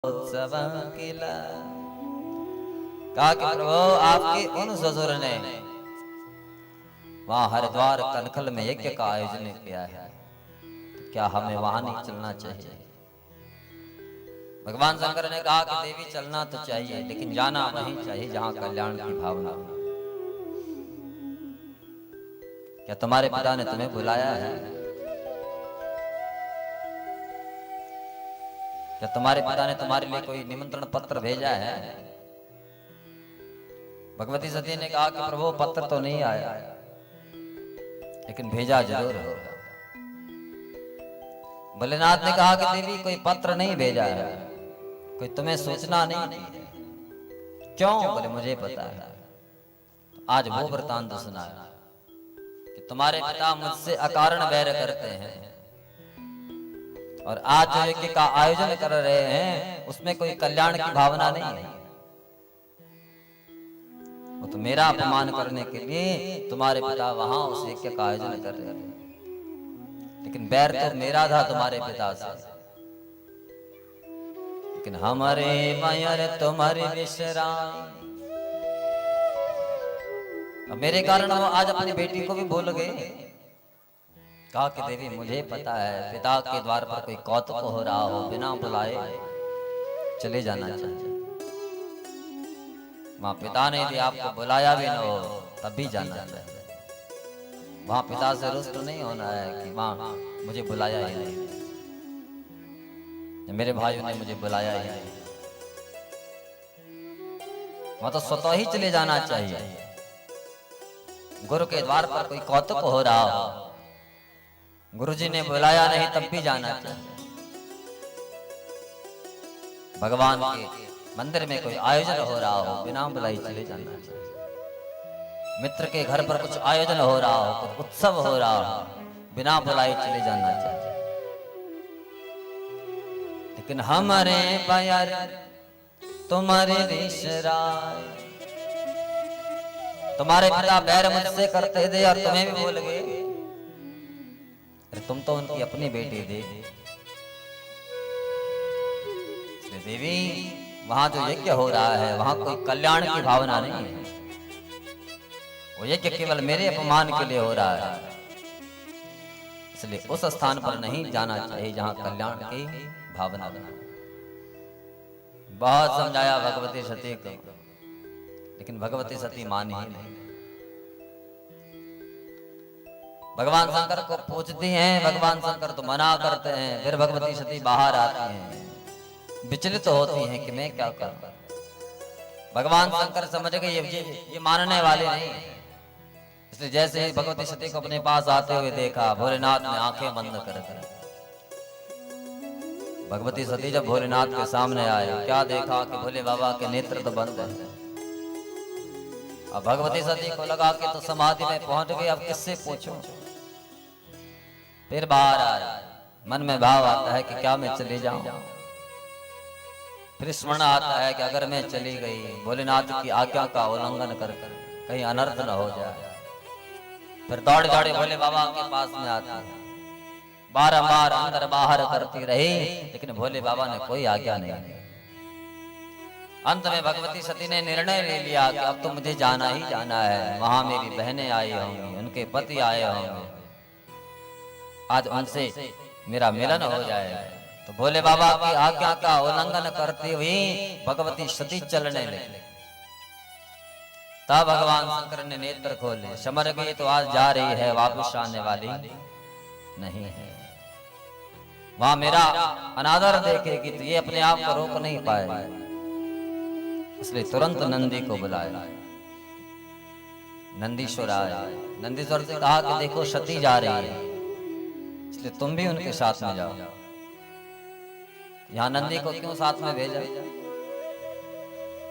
उत्सव किला। कहा कि प्रभु आपके उन ससुर ने वहां हरिद्वार कनखल में यज्ञ का आयोजन किया है, तो क्या हमें वहां नहीं चलना चाहिए? भगवान शंकर ने कहा कि देवी चलना तो चाहिए, लेकिन जाना वहीं चाहिए जहां कल्याण की भावना हो। क्या तुम्हारे पिता ने तुम्हें बुलाया है? क्या तुम्हारे पिता ने तुम्हारे लिए कोई निमंत्रण पत्र भेजा है? भगवती सती ने कहा कि प्रभु पत्र तो नहीं आया, लेकिन भेजा जरूर होगा। भोलेनाथ ने कहा कि देवी कोई पत्र नहीं भेजा है, कोई तुम्हें सूचना नहीं दी है। क्यों? बोले मुझे पता है। तो आज वो वृतांत सुनाया कि तुम्हारे पिता मुझसे अकारण बैर करते हैं, और आज जो यज्ञ का आयोजन कर रहे हैं उसमें कोई कल्याण की भावना नहीं है। वो तो मेरा अपमान करने के लिए तुम्हारे पिता वहां उस यज्ञ का आयोजन कर रहे हैं, लेकिन बैर तो मेरा था तुम्हारे पिता से। लेकिन हमारे मायर तुम्हारे विश्राम, मेरे कारण वो आज अपनी बेटी को भी भूल गए। कहा कि देवी मुझे पता है पिता के द्वार पर कोई कौतुक हो रहा हो, बिना बुलाए चले जाना चाहिए। वहां पिता ने यदि आपको बुलाया भी न हो तब भी जाना चाहिए। वहां पिता से रुष्ट नहीं होना है कि मां मुझे बुलाया ही नहीं, मेरे भाइयों ने मुझे बुलाया ही नहीं। वहां तो स्वतः ही चले जाना चाहिए। गुरु के द्वार पर कोई कौतुक हो रहा हो, गुरुजी ने बुलाया नहीं तब भी जाना चाहिए। भगवान के मंदिर में कोई आयोजन हो रहा हो, बिना बुलाई चले जाना चाहिए। मित्र के घर पर कुछ आयोजन हो रहा हो, कुछ उत्सव हो रहा हो, बिना बुलाई चले जाना चाहिए। लेकिन हमारे प्यार तुम्हारे विश्राय, तुम्हारे पिता बैर मुझसे करते थे और तुम्हें भी भूल गए। अरे तुम तो उनकी अपनी बेटी थी। देवी वहां जो यज्ञ हो रहा है वहां कोई कल्याण की भावना नहीं है। वो यज्ञ केवल मेरे अपमान के लिए हो रहा है, इसलिए उस स्थान पर नहीं जाना चाहिए जहां कल्याण की भावना बना। बहुत समझाया भगवती सती को, लेकिन भगवती सती मानी ही नहीं। भगवान शंकर को पूछती हैं, भगवान शंकर तो मना करते हैं। फिर भगवती सती बाहर आती हैं, विचलित तो होती हैं कि मैं क्या करूं। भगवान शंकर समझ गए ये मानने वाले नहीं है, इसलिए जैसे ही भगवती सती को अपने पास आते हुए देखा, भोलेनाथ ने आंखें बंद कर दी। भगवती सती जब भोलेनाथ के सामने आए, क्या देखा कि भोले बाबा के नेत्र तो बंद है। अब भगवती सती को लगा कि तो समाधि में पहुंच गई, अब किससे पूछूं। फिर बाहर आया, मन में भाव आता है कि क्या मैं चली जाऊं। फिर स्मरण आता है कि अगर मैं चली गई, भोलेनाथ की आज्ञा का उल्लंघन कर कहीं अनर्थ न हो जाए। फिर दौड़ दौड़े भोले बाबा के पास में आती है, बारंबार अंदर बाहर करती रही, लेकिन भोले बाबा ने कोई आज्ञा नहीं दी। अंत में भगवती सती ने निर्णय ले लिया कि अब तो मुझे जाना ही जाना है। वहां मेरी बहनें आई होंगी, उनके पति आए होंगे, आज उनसे मेरा मिलन हो जाएगा। तो भोले बाबा की आज्ञा का उल्लंघन करती हुई भगवती सती चलने लगी। तब भगवान शंकर ने नेत्र खोले, समझ गए तो आज जा रही है, वापस आने वाली नहीं है। वहां मेरा अनादर देखेगी तो ये अपने आप को रोक नहीं पाए, इसलिए तुरंत नंदी को बुलाया। नंदीश्वर आए, नंदीश्वर से कहा कि देखो सती जा रही है, इसलिए तुम भी उनके साथ में जाओ। यहां नंदी को क्यों साथ में भेजा?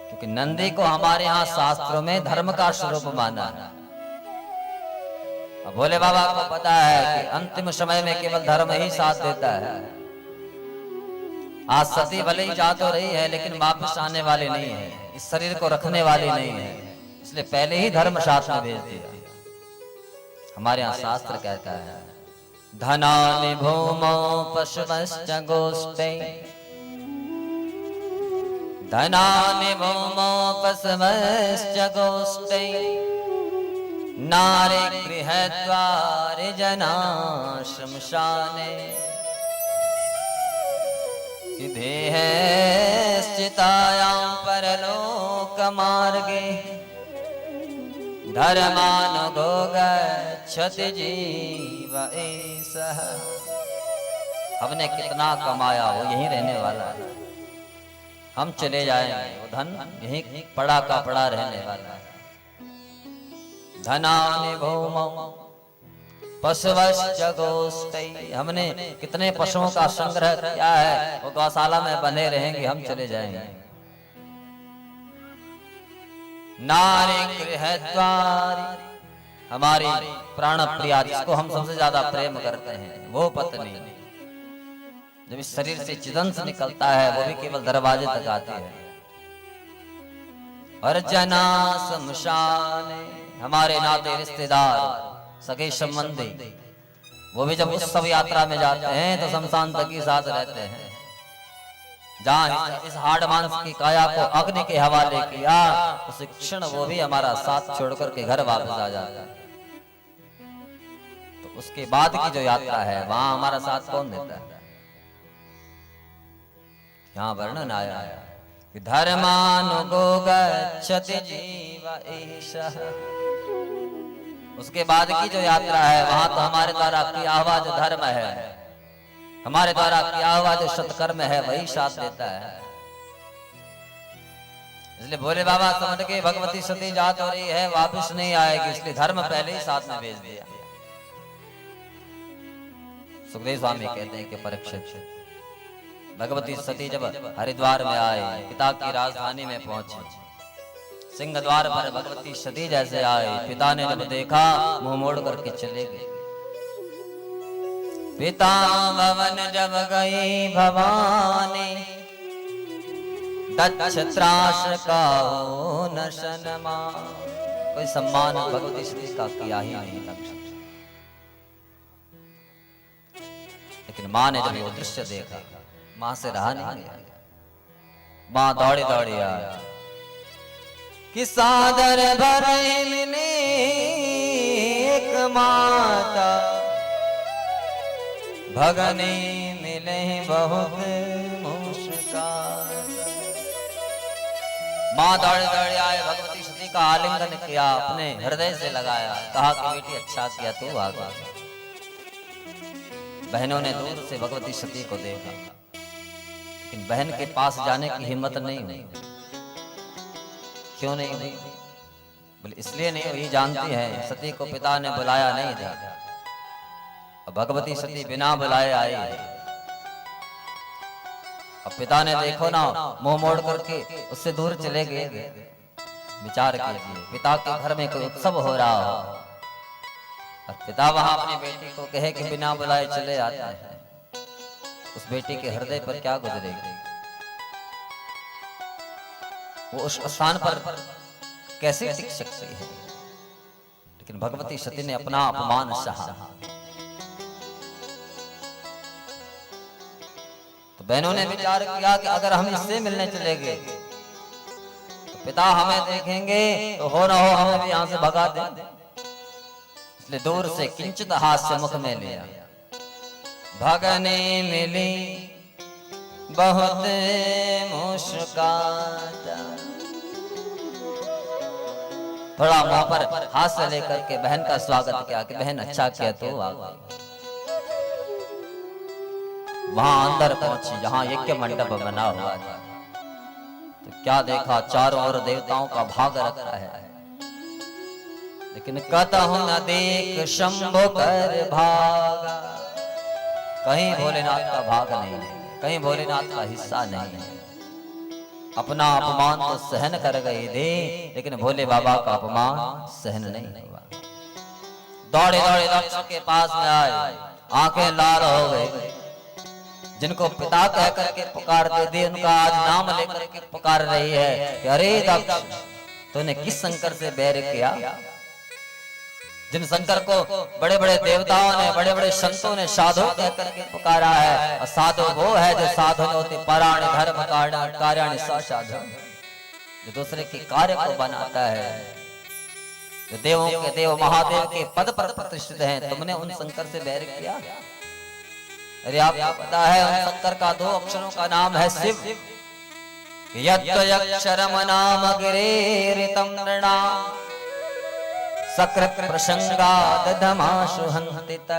क्योंकि नंदी को हमारे यहाँ शास्त्रों में धर्म का स्वरूप माना है। अब भोले बाबा को पता है कि अंतिम समय में केवल धर्म ही साथ देता है। आज सती भले ही जा तो रही है, लेकिन वापस आने वाली नहीं है, इस शरीर को रखने वाली नहीं है, इसलिए पहले ही धर्म साथ में भेज दिया। हमारे यहाँ शास्त्र कहता है, धनानि भूमौ पशुश्च गोष्ठे धनानि भौमोपसमश्च गोष्ठै नारे गृहद्वारे जना श्मशाने देह स्थितायां परलोकमार्गे धर्मानुगो गच्छति जीव एषः। हमने कितना कमाया वो यहीं रहने वाला है, हम चले जाएंगे, वो धन यहीं पड़ा का पड़ा रहने वाला है। धनानि भौमौ पशवश्च गोष्ठै, हमने कितने पशुओं का संग्रह किया है, वो गौशाला में बने रहेंगे, हम चले जाएंगे। नारी गृहद्वारी, हमारी प्राण प्रिया जिसको हम सबसे ज्यादा प्रेम करते हैं, वो पत्नी जब इस शरीर से चिदंश निकलता है वो भी केवल दरवाजे तक आती है। और जना शमशान, हमारे नाते रिश्तेदार सगे संबंधी वो भी जब उस सब यात्रा में जाते हैं तो शमशान तक ही साथ रहते हैं। जहाँ इस हाड़ मांस की काया को अग्नि के हवाले किया उस क्षण वो भी हमारा साथ छोड़कर के घर वापस आ जाता है। तो उसके बाद की जो यात्रा है वहां हमारा साथ कौन देता है? यहाँ वर्णन आया है कि धर्मानुगो गच्छति जीव एषः। उसके बाद की जो यात्रा है वहां तो हमारे द्वारा किया हुआ जो धर्म है, हमारे द्वारा किया हुआ जो सत्कर्म है वही साथ देता है। इसलिए भोले बाबा समझ के भगवती सती जात हो रही है, वापस नहीं आएगी, इसलिए धर्म पहले ही साथ में भेज दिया। सुखदेव स्वामी कहते हैं कि परीक्षित भगवती सती जब हरिद्वार में आए, पिता की राजधानी में पहुंचे, सिंह द्वार पर भगवती सती जैसे आए, पिता ने जब देखा मुंह मोड़ करके चले गए। पिता भवन जब गई भवानी, दक्ष त्रास का न सनमा, कोई सम्मान भगवती सती का किया ही नहीं दक्ष। लेकिन माँ ने जब वो दृश्य देखा, माँ से रहा नहीं गया, माँ दौड़ी दौड़ी आई कि सादर भरे मिले एक माता, भगने मिले बहुत मुस्कान। माँ दौड़ी दौड़ी आए, भगवती सती का आलिंगन किया, अपने हृदय से लगाया, कहा कि बेटी अच्छा किया तू आ गई। बहनों ने दूर से भगवती सती को देखा, लेकिन बहन के पास जाने की हिम्मत नहीं हुई। क्यों नहीं हुई? बोले इसलिए नहीं हुई, जानती है सती को पिता ने बुलाया नहीं था। अब भगवती सती बिना बुलाए आई। अब पिता ने देखो ना मुंह मोड़ करके उससे दूर चले गए। विचार कीजिए, पिता के घर में कोई उत्सव हो रहा हो और पिता वहां अपनी बेटी को कहे कि बिना बुलाए चले आते हैं, उस बेटी के हृदय पर क्या गुजरेगी? वो उस स्थान पर कैसे टिक सकती है? लेकिन भगवती सती ने अपना अपमान सहा। तो बहनों ने विचार किया कि अगर हम इससे मिलने चले गए तो पिता हमें देखेंगे तो हो ना हो हमें भी यहां से भगा दें। इसलिए दूर से किंचित हास्य मुख में लिया, भगने मिली बहुत मुस्काता। थोड़ा मुंह पर हास्य लेकर के बहन का स्वागत किया कि बहन अच्छा किया तू आ गई। वहां अंदर पहुंची जहां यज्ञ मंडप बना हुआ था, तो क्या देखा, चारों ओर देवताओं का भाग रखा है, लेकिन कतहु न देख शंभु कर भागा। कहीं भोलेनाथ का भाग नहीं है, कहीं भोलेनाथ का हिस्सा नहीं है। अपना अपमान तो सहन कर गए थे, लेकिन भोले बाबा का अपमान सहन नहीं हुआ। दौड़े दौड़े दक्ष के पास में आए, आंखें लाल हो गई। जिनको पिता कह करके पुकारते थे उनका आज नाम लेकर के पुकार रही है कि अरे दक्ष तूने किस शंकर से बैर किया? जिन शंकर को बड़े बड़े देवताओं ने, बड़े बड़े संतों ने साधु कह करके पुकारा है, और साधु वो है जो साधु होते पराण धर्म कार्याणि साधु, जो दूसरे के कार्य को बनाता है, जो देवों के देव महादेव के पद पर प्रतिष्ठित हैं। तुमने उन शंकर से बैर किया? अरे आपको पता है उन शंकर का 2 अक्षरों का नाम है शिव। यक्षरम नाम गिरेरितम नृणाम सकृत प्रसंगा दधमाशु हंतित।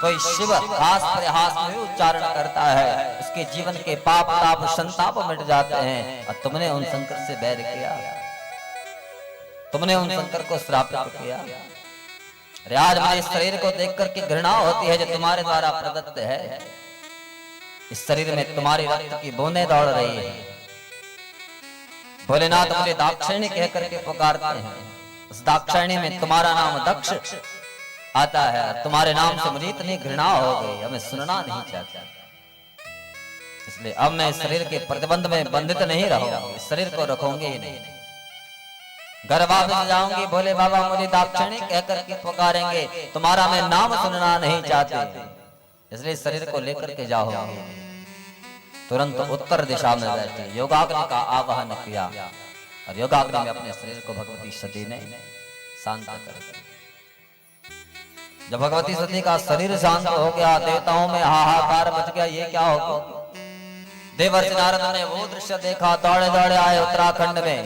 कोई शिव हास प्रहास में उच्चारण करता है, उसके जीवन के पाप ताप संताप मिट जाते हैं। और तुमने उन शंकर से बैर किया, तुमने उन शंकर को श्रापित किया। अरे आज मुझे इस शरीर को देख करके घृणा होती है जो तुम्हारे द्वारा प्रदत्त है। इस शरीर में तुम्हारी रक्त की बूंदें दौड़ रही है। भोलेनाथ मुझे दाक्षिणी कह करके पुकारते हैं। उस दाक्षिणी में तुम्हारा नाम दक्ष आता है। तुम्हारे नाम से मुझे इतनी घृणा हो गई, हमें सुनना नहीं चाहता। इसलिए अब मैं इस शरीर के प्रतिबंध में बंधित नहीं रहूंगा, इस शरीर को रखूंगी ही नहीं। घर वापस जाऊंगी, भोले बाबा मुझे दाक्षिणी कह करके पुकारेंगे, तुम्हारा मैं नाम सुनना नहीं चाहते, इसलिए शरीर को लेकर के जाओ। तुरंत उत्तर दिशा में बैठे योगाग्नि का आवाहन किया, और योगाग्नि में अपने शरीर को भगवती सती ने शांत कर दिया। जब भगवती सती का शरीर शांत हो गया, देवताओं में हाहाकार मच गया, ये क्या हो गया? देवर्षि नारद ने वो दृश्य देखा, दौड़े दौड़े आए उत्तराखंड में,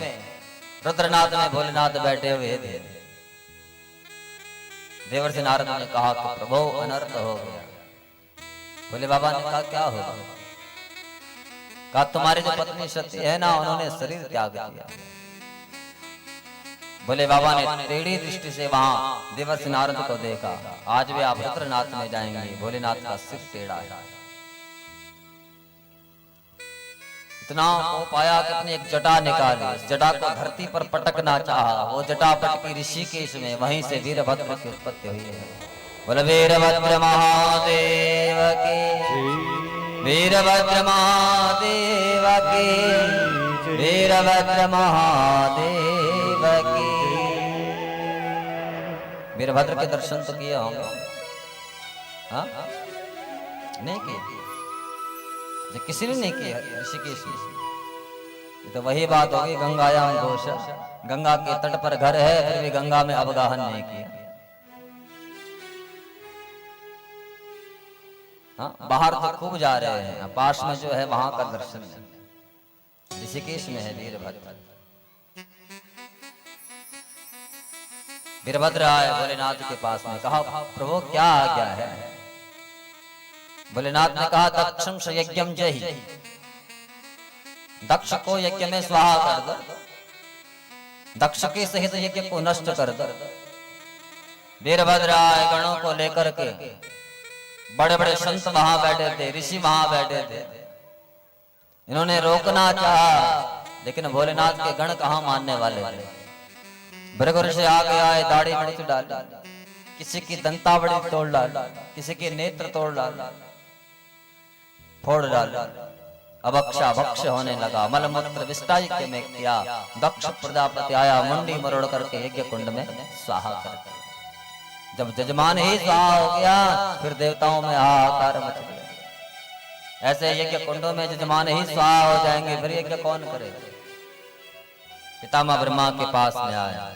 रुद्रनाथ में भोलेनाथ बैठे हुए थे। देवर्षि नारद ने कहा कि प्रभु अनर्थ हो गया। भोले बाबा ने कहा क्या हो? कहा तुम्हारी जो पत्नी सती है ना, उन्होंने शरीर त्याग दिया। भोले बाबा ने टेढ़ी दृष्टि से वहां देवर्षि नारद को देखा। आज भी आप रुद्रनाथ में जाएंगे, भोलेनाथ का सिर टेढ़ा है। इतना को पाया कि अपनी एक जटा निकाली, इस जटा को धरती पर पटकना चाहा। वो जटा पटकी ऋषिकेश में, वहीं से वीरभद्र की उत्पत्ति हुई है। बोल वीरभद्र महादेव की, वीरभद्र महादेव की, वीरभद्र महादेव की। वीरभद्र के दर्शन तो किए होंगे? हाँ नहीं किए? किसी ने नहीं किया ऋषिकेश में। तो वही बात होगी गंगायाम घोष, गंगा के तट पर घर है, फिर भी गंगा में अवगाहन नहीं किया। हाँ बाहर तो खूब जा रहे हैं, पास में जो है वहां का दर्शन है। ऋषिकेश में है वीरभद्र। वीरभद्र आए भोलेनाथ के पास में, कहा प्रभु क्या आज्ञा है? भोलेनाथ ने कहा दक्षम स यज्ञम जहि, दक्ष को यज्ञ में स्वाहा कर दो, दक्ष के सहित यज्ञ को नष्ट कर दो। वीरभद्र आए गणों को लेकर के, बड़े बड़े संत वहां बैठे थे, ऋषि वहां बैठे थे। इन्होंने रोकना चाहा, लेकिन भोलेनाथ के गण कहां मानने वाले थे। भृगु ऋषि आगे आए, दाढ़ी मूछ डाली, किसी की दंतावड़ी तोड़ डाली, किसी के नेत्र तोड़ डाली, फोड़ डाला। अभक्षा भक्ष होने लगा, मलमूत्र विष्टाई के में किया। दक्ष प्रजापति आया, मुंडी मरोड़ करके यज्ञ कुंड में स्वाहा कर दिया। जब जजमान ही स्वाहा हो गया, फिर देवताओं में हाहाकार मच गया। ऐसे यज्ञ कुंडों में जजमान ही स्वाहा हो जाएंगे, फिर यज्ञ कौन करेगा? पितामह ब्रह्मा के पास में आया।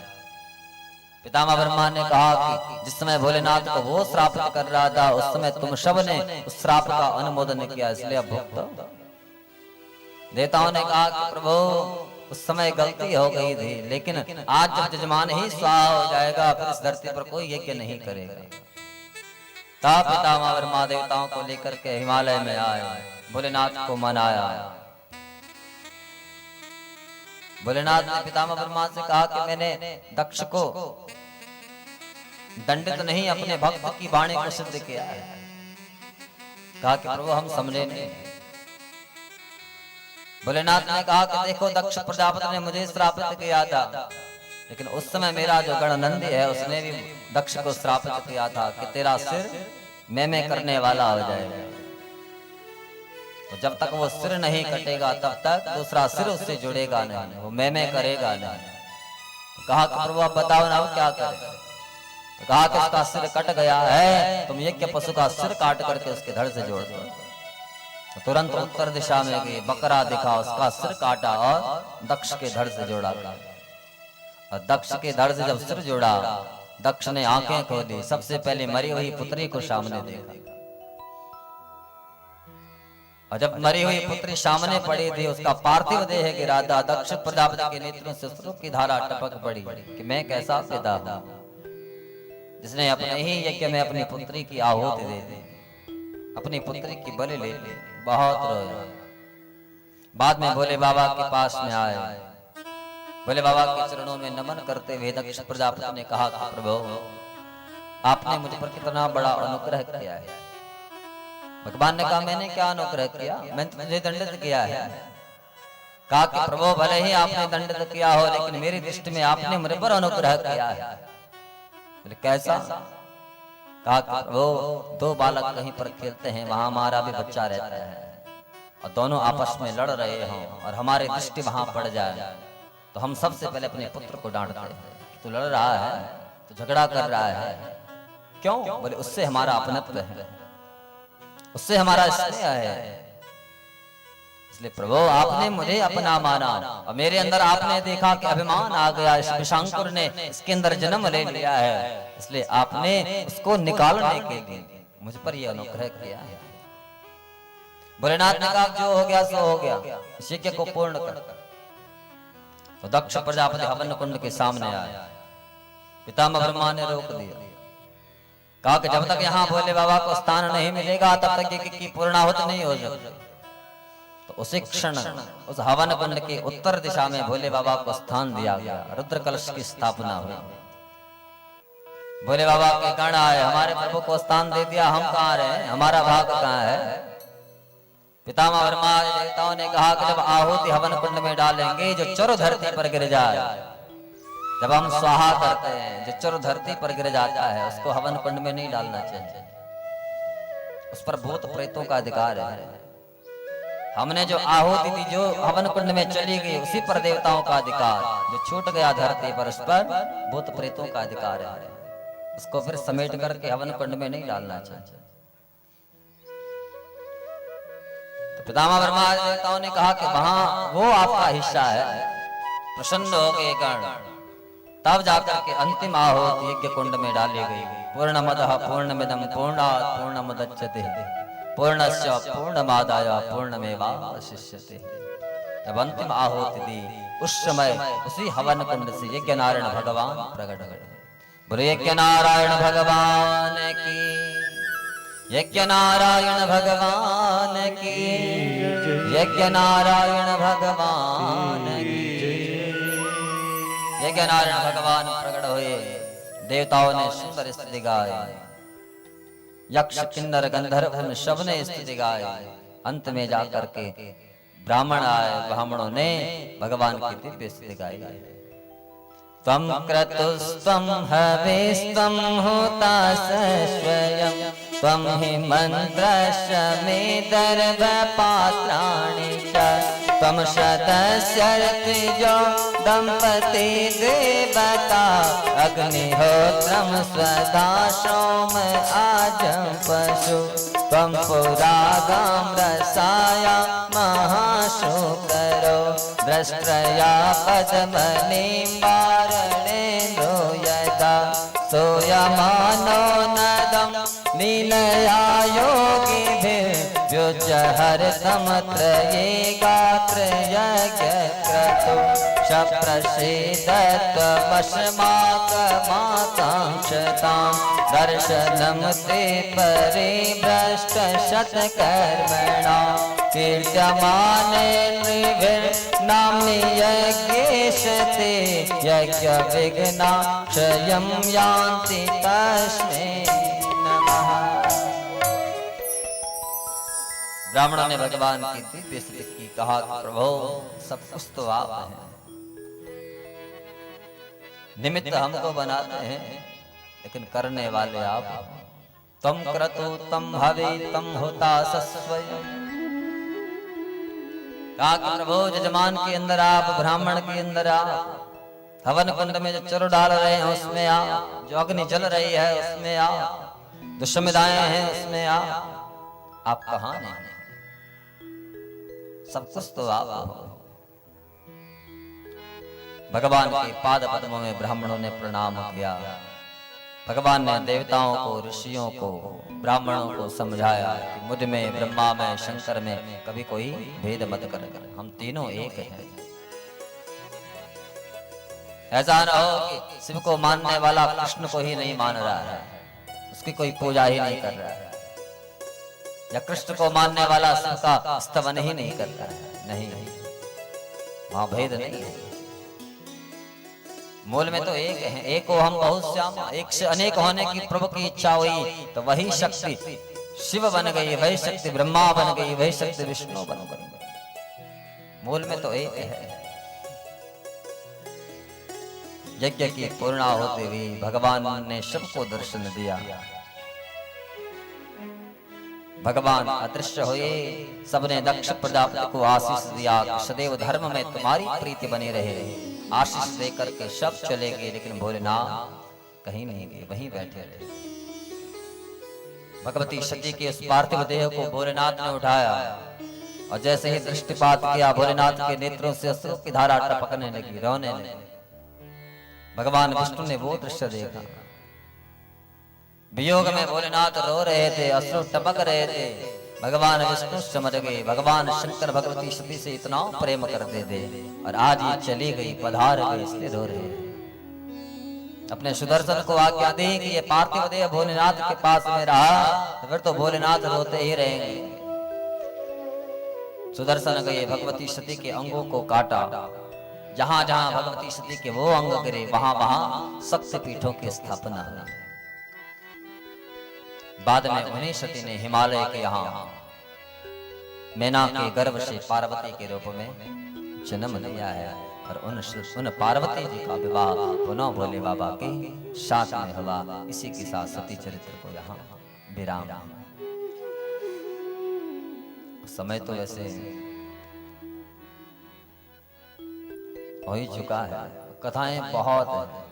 पितामह ब्रह्मा ने कहा कि जिस समय भोलेनाथ को वो श्रापित कर रहा था, उस समय तुम सब ने उस श्राप का अनुमोदन किया, इसलिए अब भुगतो। देवताओं ने कहा कि प्रभु उस समय गलती हो गई थी, लेकिन आज जब जजमान ही स्वाहा हो जाएगा, फिर इस धरती पर कोई यज्ञ नहीं करेगा। तब पितामह ब्रह्मा देवताओं को लेकर के हिमालय में आए, भोलेनाथ को मनाया। भोलेनाथ ने पितामह ब्रह्मा से कहा कि मैंने दक्ष को दंडित नहीं, अपने भक्त की वाणी को सिद्ध किया है। कहा कि प्रभु हम समझे नहीं। भोलेनाथ ने कहा कि देखो दक्ष प्रजापति ने मुझे श्रापित किया था, लेकिन उस समय मेरा जो गण नंदी है उसने भी दक्ष को श्रापित किया था कि तेरा सिर मैं करने वाला हो जाएगा। तो जब तक वो सिर नहीं कटेगा तब तक दूसरा सिर उससे जुड़ेगा नहीं, वो मैं करेगा नहीं। कहा कि प्रभु आप बताओ ना अब क्या करें। तो कहा कि उसका सिर कट गया है, तुम यज्ञ पशु का सिर काट करके उसके धड़ से जोड़ दो। तो तुरंत उत्तर दिशा में गई, बकरा दिखा, उसका सिर काटा और दक्ष के धड़ से जोड़ा। और दक्ष के धड़ से जब सिर जोड़ा, दक्ष ने आंखें खोली, सबसे पहले मरी हुई पुत्री को सामने देखा। और जब मरी हुई पुत्री सामने पड़ी थी, उसका पार्थिव देह गिरा था। दक्ष प्रजापति के नेत्रों से अश्रु की धारा टपक पड़ी कि मैं कैसा पिता हूं जिसने अपने ही यज्ञ में अपनी पुत्री की आहुति दे दी, अपनी पुत्री की बलि ले ली। बहुत रोए। बाद में भोले बाबा के पास में आए, भोले बाबा के चरणों में नमन करते हुए दक्ष प्रजापति ने कहा कि प्रभु आपने मुझ पर कितना बड़ा अनुग्रह किया है। भगवान ने कहा मैंने क्या अनुग्रह किया, मैंने तुझे दंडित किया है। कहा कि प्रभु भले ही आपने दंडित किया हो, लेकिन मेरी दृष्टि में आपने मुझ पर अनुग्रह किया है। कैसा? कहा कि प्रभु दो बालक कहीं पर खेलते हैं, वहां हमारा भी बच्चा रहता है, और दोनों आपस में लड़ रहे हों और हमारी दृष्टि वहां पड़ जाए, तो हम सबसे पहले अपने पुत्र को डांटते हैं, तू लड़ रहा है, तू झगड़ा कर रहा है, क्यों? बोले उससे हमारा अपनत्व है, उससे हमारा स्नेह है। इसलिए प्रभु आपने मुझे अपना माना, और मेरे अंदर आपने देखा कि अभिमान आ गया, इस विषांकुर ने इसके अंदर जन्म ले लिया है, इसलिए आपने उसको निकालने के लिए मुझ पर यह अनुग्रह किया है। भोलेनाथ ने कहा जो हो गया सो हो गया, इस यज्ञ को पूर्ण कर। तो दक्ष प्रजापति हवन कुंड के सामने आया। पितामह ब्रह्मा ने रोक दिया, कहा कि जब तक यहाँ भोले बाबा को स्थान नहीं मिलेगा तब तक यज्ञ की पूर्णाहुति नहीं हो सकती। तो उसी क्षण उस हवन कुंड के उत्तर दिशा में भोले बाबा को स्थान दिया गया, रुद्र कलश की स्थापना हुई। भोले बाबा के गण आए, हमारे प्रभु को स्थान दे दिया, हम कहाँ रहे, हमारा भाग कहाँ है। पितामह ब्रह्मा देवताओं ने कहा कि जब आहुति हवन कुंड में डालेंगे, जो चरु धरती पर गिर जाए, जब हम स्वाहा करते हैं, जो चरु धरती पर गिर जाता है उसको हवन कुंड में नहीं डालना चाहिए, उस पर भूत प्रेतों का अधिकार है। हमने जो आहुति दी जो हवन कुंड में चली गई, उसी पर देवताओं का अधिकार, जो छूट गया धरती पर उस पर भूत प्रेतों का अधिकार है, उसको फिर समेट करके हवन कुंड में नहीं डालना चाहिए। तो पितामह ब्रह्मा देवताओं ने कहा कि वहां वो आपका हिस्सा है। प्रसन्न हो गए गण, तब जाकर के अंतिम आहुति यज्ञ कुंड में डाली गई। पूर्णमदः पूर्णमिदं पूर्णात् पूर्णमुदच्यते पूर्णस्य पूर्णमादाय पूर्णमेवावशिष्यते। जब अंतिम आहुति दी, उस समय उसी हवन कुंड से यज्ञ नारायण भगवान प्रकट हुए। बोले यज्ञ नारायण भगवान की, यज्ञ नारायण भगवान की, यज्ञ नारायण भगवान की। यज्ञ नारायण भगवान प्रकट हुए, देवताओं ने सुंदर स्तुति गाई, यक्ष किन्नर गंधर्व सब ने स्तुति गाई। अंत में जाकर के ब्राह्मण आए, ब्राह्मणों ने भगवान की दिव्य स्तुति गाई। त्वं क्रतुस्त्वं हविस्त्वं होतास स्वयं, त्वं हि मंत्रस्य मे दर्भपात्राणि च, त्वं शतस्य ऋतुजो दंपति देवता, अग्निहोत्रं स्वधा सोम आजं पशु, त्वं पुरागां रसाया महाशुकरो, दृष्ट्रया पद्मनीं वारणेन्द्रो यदा, सोयमानो नदं लीलया योगिभिर्युजहरतमत्रये गात्र यज्ञक्रतु, शप्रसीदत्वमस्माकमाकाङ्क्षतां, दर्शनं ते परिभ्रष्टशतकर्मणां, कीर्त्यमाने नृभिर्नाम्नि यज्ञेश ते, यज्ञविघ्नाक्षयं यान्ति तस्मै नमः। ब्राह्मणों ने भगवान की दिव्य स्तुति की, कहा प्रभु सब कुछ तो आप हैं, निमित्त हमको बनाते हैं लेकिन करने वाले आप। तम क्रतु तम भवे तम होता स्वयं। कहा प्रभु जजमान के अंदर आप, ब्राह्मण के अंदर आप, हवन कुंड में जो चलो डाल रहे हैं उसमें आ, जो अग्नि जल रही है उसमें आ, जो समुदाय हैं उसमें आ, आप कहां नहीं, सब कुछ तो आप हो। भगवान के पाद पद्मों में ब्राह्मणों ने प्रणाम किया। भगवान ने देवताओं को, ऋषियों को, ब्राह्मणों को समझाया कि मुझ में, ब्रह्मा में, शंकर में कभी कोई भेद मत कर, हम तीनों एक हैं। ऐसा न हो कि शिव को मानने वाला कृष्ण को ही नहीं मान रहा है, उसकी कोई पूजा ही नहीं कर रहा है, या कृष्ण को मानने वाला शिव का स्तवन ही नहीं कर रहा है। नहीं, वहां भेद नहीं है, मूल में तो एक है। एक हो हम बहुत श्याम, एक से अनेक होने की प्रभु की इच्छा हुई तो वही शक्ति शिव बन गई, वही शक्ति ब्रह्मा बन गई, वही शक्ति विष्णु बन गई। मूल में तो एक है। यज्ञ की पूर्णाहुति हुई, भगवान ने सबको दर्शन दिया। भगवान अदृश्य हुए, सबने दक्ष प्रजापति को आशीष दिया कि सदैव धर्म में तुम्हारी प्रीति बनी रहे। आशीष देकर के सब चले गए, लेकिन भोलेनाथ कहीं नहीं गए, वहीं बैठे रहे। भगवती सती के उस पार्थिव देह को भोलेनाथ ने उठाया और जैसे ही दृष्टिपात किया, भोलेनाथ के नेत्रों से अश्रु की धारा टपकने लगी, रोने लगी। भगवान विष्णु ने वो दृश्य देखा। वियोग में भोलेनाथ रो रहे थे, अश्रु टपक रहे थे। भगवान विष्णु समझ गए, भगवान शंकर भगवती सती से इतना प्रेम करते थे और आज ये चली गई, पधार गई, इसलिए रो रहे हैं। अपने सुदर्शन को आज्ञा दी कि ये पार्थिव देह भोलेनाथ के पास में रहा तो फिर तो भोलेनाथ रोते ही रहेंगे। सुदर्शन गए, भगवती सती के अंगों को काटा। जहां जहां भगवती सती के वो अंग गिरे, वहां वहां शक्तिपीठों की स्थापना हुई। बाद में उन्हीं सती ने हिमालय के यहाँ मैना के गर्भ से पार्वती के रूप में जन्म लिया है और उन पार्वती जी का विवाह पुनः भोले बाबा के साथ में हुआ। इसी के साथ सती चरित्र को यहाँ विराम। समय तो वैसे हो ही चुका है, कथाएं बहुत है।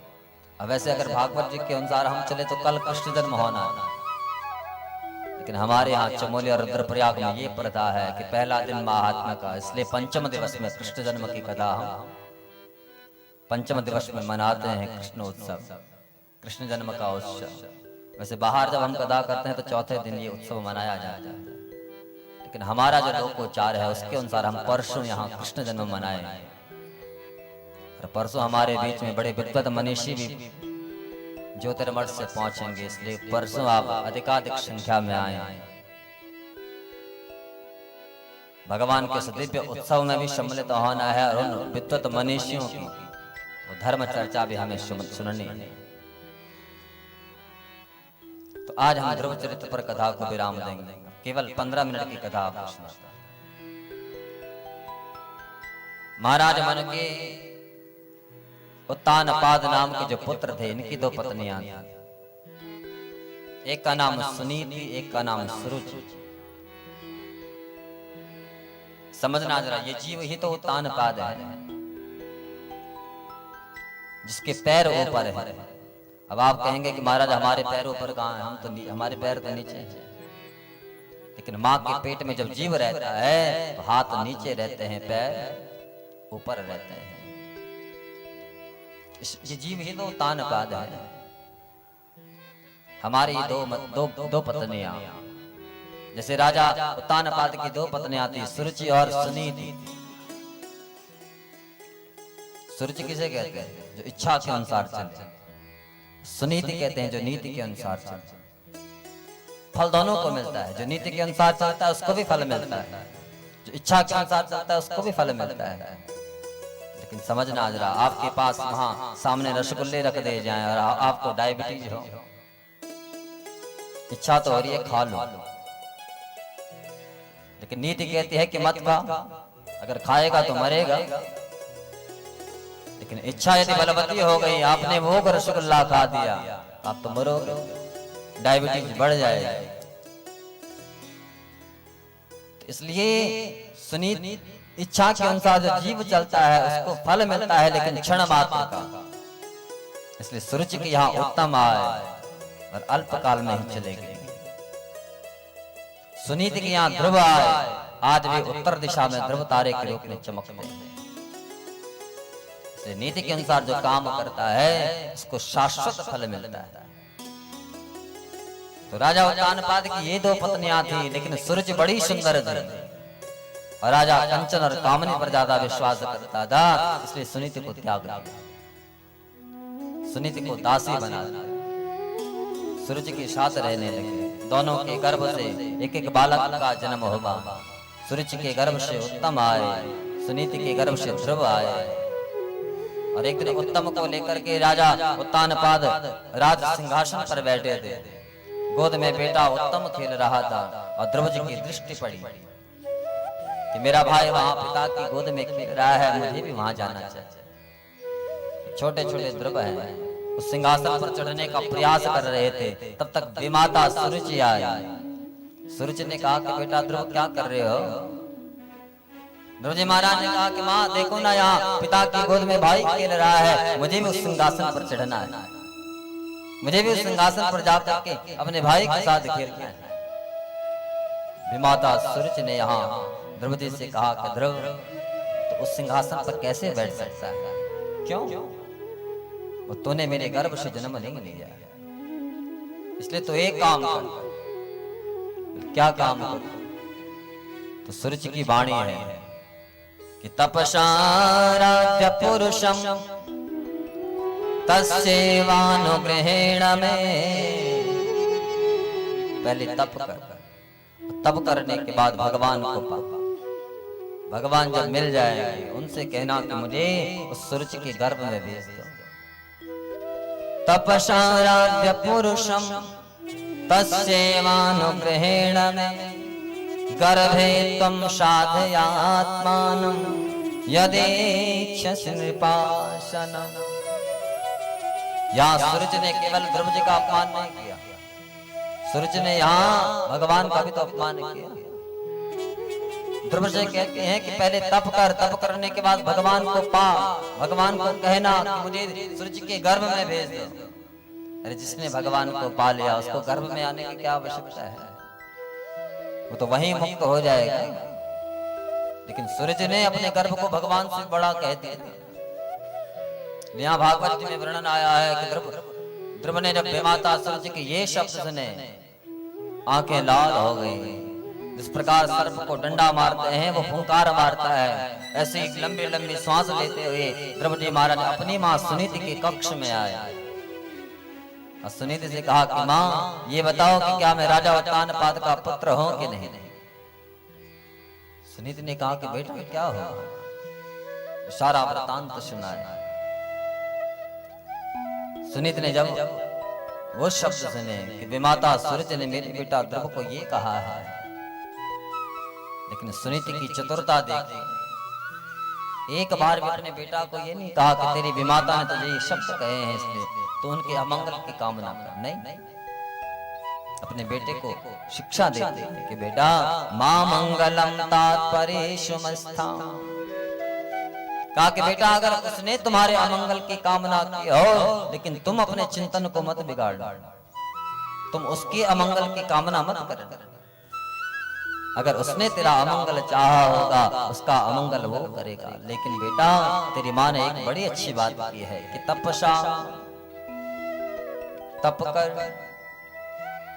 अब वैसे अगर भागवत जी के अनुसार हम चले तो कल कृष्ण जन्म होना है, लेकिन हमारे यहाँ चमोली और रुद्रप्रयाग में ये प्रथा है कि पहला दिन महात्मा का, इसलिए पंचम दिवस में कृष्ण जन्म की कथा हम पंचम दिवस में मनाते हैं। कृष्ण उत्सव, कृष्ण जन्म का उत्सव। वैसे बाहर जब हम कथा करते हैं तो चौथे दिन ये उत्सव मनाया जाता है, लेकिन हमारा जो लोकोचार है उसके अनुसार हम परसों यहाँ कृष्ण जन्म मनाए। और परसों हमारे बीच में बड़े विद्वत मनीषी भी ज्योतिर्मठ से पहुंचेंगे, इसलिए परसों आप अधिकाधिक संख्या में आए। भगवान के दिव्य उत्सव में भी सम्मिलित होना है और उन विद्वत मनीषियों की वो धर्म चर्चा भी हमें सुननी है। तो आज हम ध्रुव चरित्र पर कथा को विराम देंगे, केवल 15 मिनट की कथा आपको सुनाता। महाराज मन के उत्तानपाद नाम के जो पुत्र थे, इनकी 2 पत्नियां थी। एक का नाम सुनीति, एक का नाम सुरुचि। समझना जरा, ये जीव ही तो उत्तानपाद है जिसके पैर ऊपर है। अब आप कहेंगे कि महाराज हमारे पैर ऊपर कहाँ है, हम तो हमारे पैर तो नीचे हैं। लेकिन माँ के पेट में जब जीव रहता है तो हाथ नीचे रहते हैं, पैर ऊपर रहते हैं। ये जीव ही तो तानपाद है। हमारी दो पत्नियां, जैसे राजा उत्तानपाद की 2 पत्नियां थी, सुरुचि और सुनीति। सुरुचि किसे कहते हैं? जो इच्छा के अनुसार चले। सुनीति कहते हैं जो नीति के अनुसार चले। फल दोनों को मिलता है, जो नीति के अनुसार चलता है उसको भी फल मिलता है, जो इच्छा के अनुसार चलता है उसको भी फल मिलता है। लेकिन समझना जरा, आपके पास वहां सामने रसगुल्ले रख दे जाएं और आपको डायबिटीज हो, इच्छा तो हो रही है खा लो, लेकिन नीति कहती है कि मत खा, अगर खाएगा तो मरेगा। लेकिन इच्छा यदि बलवती हो गई, आपने वो रसगुल्ला खा दिया, आप तो मरोगे, डायबिटीज बढ़ जाएगा। तो इसलिए सुनीति इच्छा के अनुसार जो जीव चलता है उसको फल मिलता है, लेकिन क्षण मात्र का। इसलिए सुरुचि की यहाँ उत्तम आय और अल्प काल में ही चलेगी। सुनीति की यहाँ ध्रुव आय, आज भी उत्तर दिशा में ध्रुव तारे के रूप में चमकते हैं। इसलिए नीति के अनुसार जो काम करता है उसको शाश्वत फल मिलता है। तो राजा उत्तानपाद की ये दो पत्नियां थी, लेकिन सुरुचि बड़ी सुंदर थी और राजा कंचन और कामनी पर ज्यादा विश्वास करता था, इसलिए सुनीति को त्याग दिया, सुनीति को दासी बना दिया। सुरुचि के साथ रहने लगे। दोनों के गर्भ से एक एक बालक का जन्म होगा। सुरुचि के गर्भ से उत्तम आए, सुनीति के गर्भ से ध्रुव आए। और एक दिन उत्तम को लेकर के राजा उत्तानपाद राज सिंहासन पर बैठे थे। गोद में बेटा उत्तम खेल रहा था और ध्रुव जी की दृष्टि पड़ी कि मेरा भाई वहां पिता की गोद में खेल रहा है, मुझे भी वहां जाना चाहिए। छोटे छोटे ध्रुव हैं, उस सिंहासन पर चढ़ने का प्रयास कर रहे थे। तब तक विमाता सुरुचि आई। सुरुचि ने कहा कि बेटा ध्रुव क्या कर रहे हो? ध्रुव जी महाराज ने कहा कि माँ देखो ना, यहाँ पिता की गोद में भाई खेल रहा है, मुझे भी उस सिंहासन पर चढ़ना है, मुझे भी उस सिंहासन पर जाकर के अपने भाई के साथ खेलना है। विमाता सुरुचि ने यहाँ ध्रुव जी से कहा कि ध्रुव तो उस सिंहासन पर कैसे बैठ सकता है? क्यों? वो तूने मेरे गर्भ से जन्म नहीं लिया, इसलिए तो एक काम कर। क्या काम कर? तो सुरुचि की वाणी है कि तपसाराध्य पुरुषम तस्यैवानुग्रहेण में। पहले तप कर, तप करने के बाद भगवान को पा। भगवान जब मिल जाएंगे उनसे कहना कि मुझे उस सुरुचि के गर्भ में भेज दो। तपसाराध्य पुरुषम तस्यैवानुग्रहेण में गर्भे त्वं साधयात्मानं यदेच्छसि नृपाशनम्। यहाँ सूरज ने केवल ध्रुव जी का अपमान नहीं किया, सूरज ने यहाँ भगवान का भी तो अपमान किया। ध्रुव जी कहते हैं कि पहले तप कर, तप करने के बाद भगवान को पा। भगवान को कहना कि मुझे सूरज के गर्भ में भेज दो। अरे जिसने भगवान को पा लिया उसको गर्भ में आने की क्या आवश्यकता है? वो तो वहीं मुक्त हो जाएगा। लेकिन सूरज ने अपने गर्भ को भगवान से बड़ा कह दिया। यहाँ भागवत में वर्णन आया है कि ध्रुव ने जब विमाता सूरज के ये शब्द सुने आंखें लाल हो गई। जिस प्रकार सर्प को डंडा मारते हैं वो फुंकार मारता है, ऐसे ही लंबी लंबी श्वास लेते हुए ध्रुव जी महाराज अपनी माँ सुनीति के कक्ष में आए और सुनीति से कहा कि माँ ये बताओ कि क्या मैं राजा उत्तानपाद का पुत्र हूं कि नहीं? सुनीति ने कहा कि बेटा क्या हो? सारा वृतांत सुनाया। सुनीति ने जब वो शब्द सुने कि विमाता सूरज ने मेरे बेटा ध्रुव को ये कहा है, लेकिन सुनीति की चतुरता देखी। एक बार भी अपने बेटा को ये नहीं कहा कि तेरी विमाता ने तुझे ये शब्द कहे हैं इसलिए तो उनके अमंगल की कामना कर। नहीं, अपने बेटे को शिक्षा देते हैं कि बेटा मां मंगलम तात्परेषु मस्थाम। कहा कि बेटा अगर उसने तुम्हारे अमंगल की कामना की हो, लेकिन तुम अपने चिंतन को मत बिगाड़, तुम उसकी अमंगल की कामना मत कर। अगर उसने तेरा अमंगल चाहा होगा उसका अमंगल वो करेगा। लेकिन बेटा तेरी माँ ने एक बड़ी अच्छी बात की है कि तपसा, तप कर।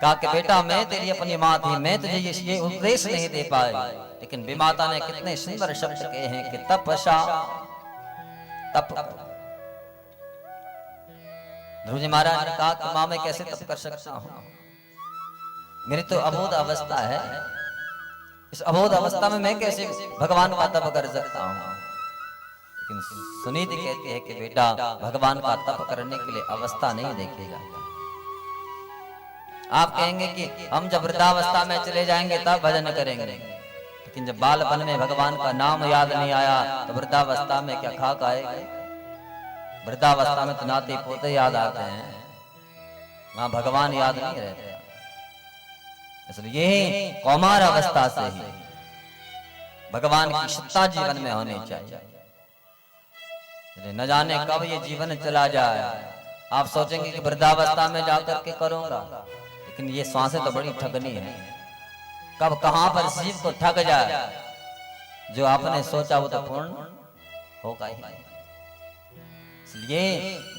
कहा कि बेटा मैं तेरी अपनी माँ थी, मैं तुझे ये उपदेश नहीं दे पाई, लेकिन विमाता ने कितने सुंदर शब्द कहे हैं कि तपसा, तप कर। ध्रुव जी महाराज ने कहा कि माँ मैं कैसे तप कर सकता हूँ? मेरी तो अबोध अवस्था है, इस अबोध अवस्था में मैं कैसे भगवान का तप कर सकता हूँ? लेकिन सुनीति कहती है कि बेटा भगवान का तप करने के लिए अवस्था नहीं देखी जाती। आप कहेंगे कि हम जब वृद्धावस्था में चले जाएंगे तब भजन करेंगे, लेकिन जब बालपन में भगवान का नाम याद नहीं आया तो वृद्धावस्था में क्या खाक आएगा? वृद्धावस्था में तो नाते पोते याद आते हैं, वहां भगवान याद नहीं रहते। इसलिए कौमार अवस्था से ही भगवान की सत्ता जीवन में होनी चाहिए। न जाने कब ये जीवन चला जाए। आप सोचेंगे कि वृद्धावस्था में जाकर के करूंगा, लेकिन ये सांसें तो बड़ी ठगनी है। कब कहां पर जीव को ठग जाए, जो आपने सोचा वो तो पूर्ण होगा ही नहीं। इसलिए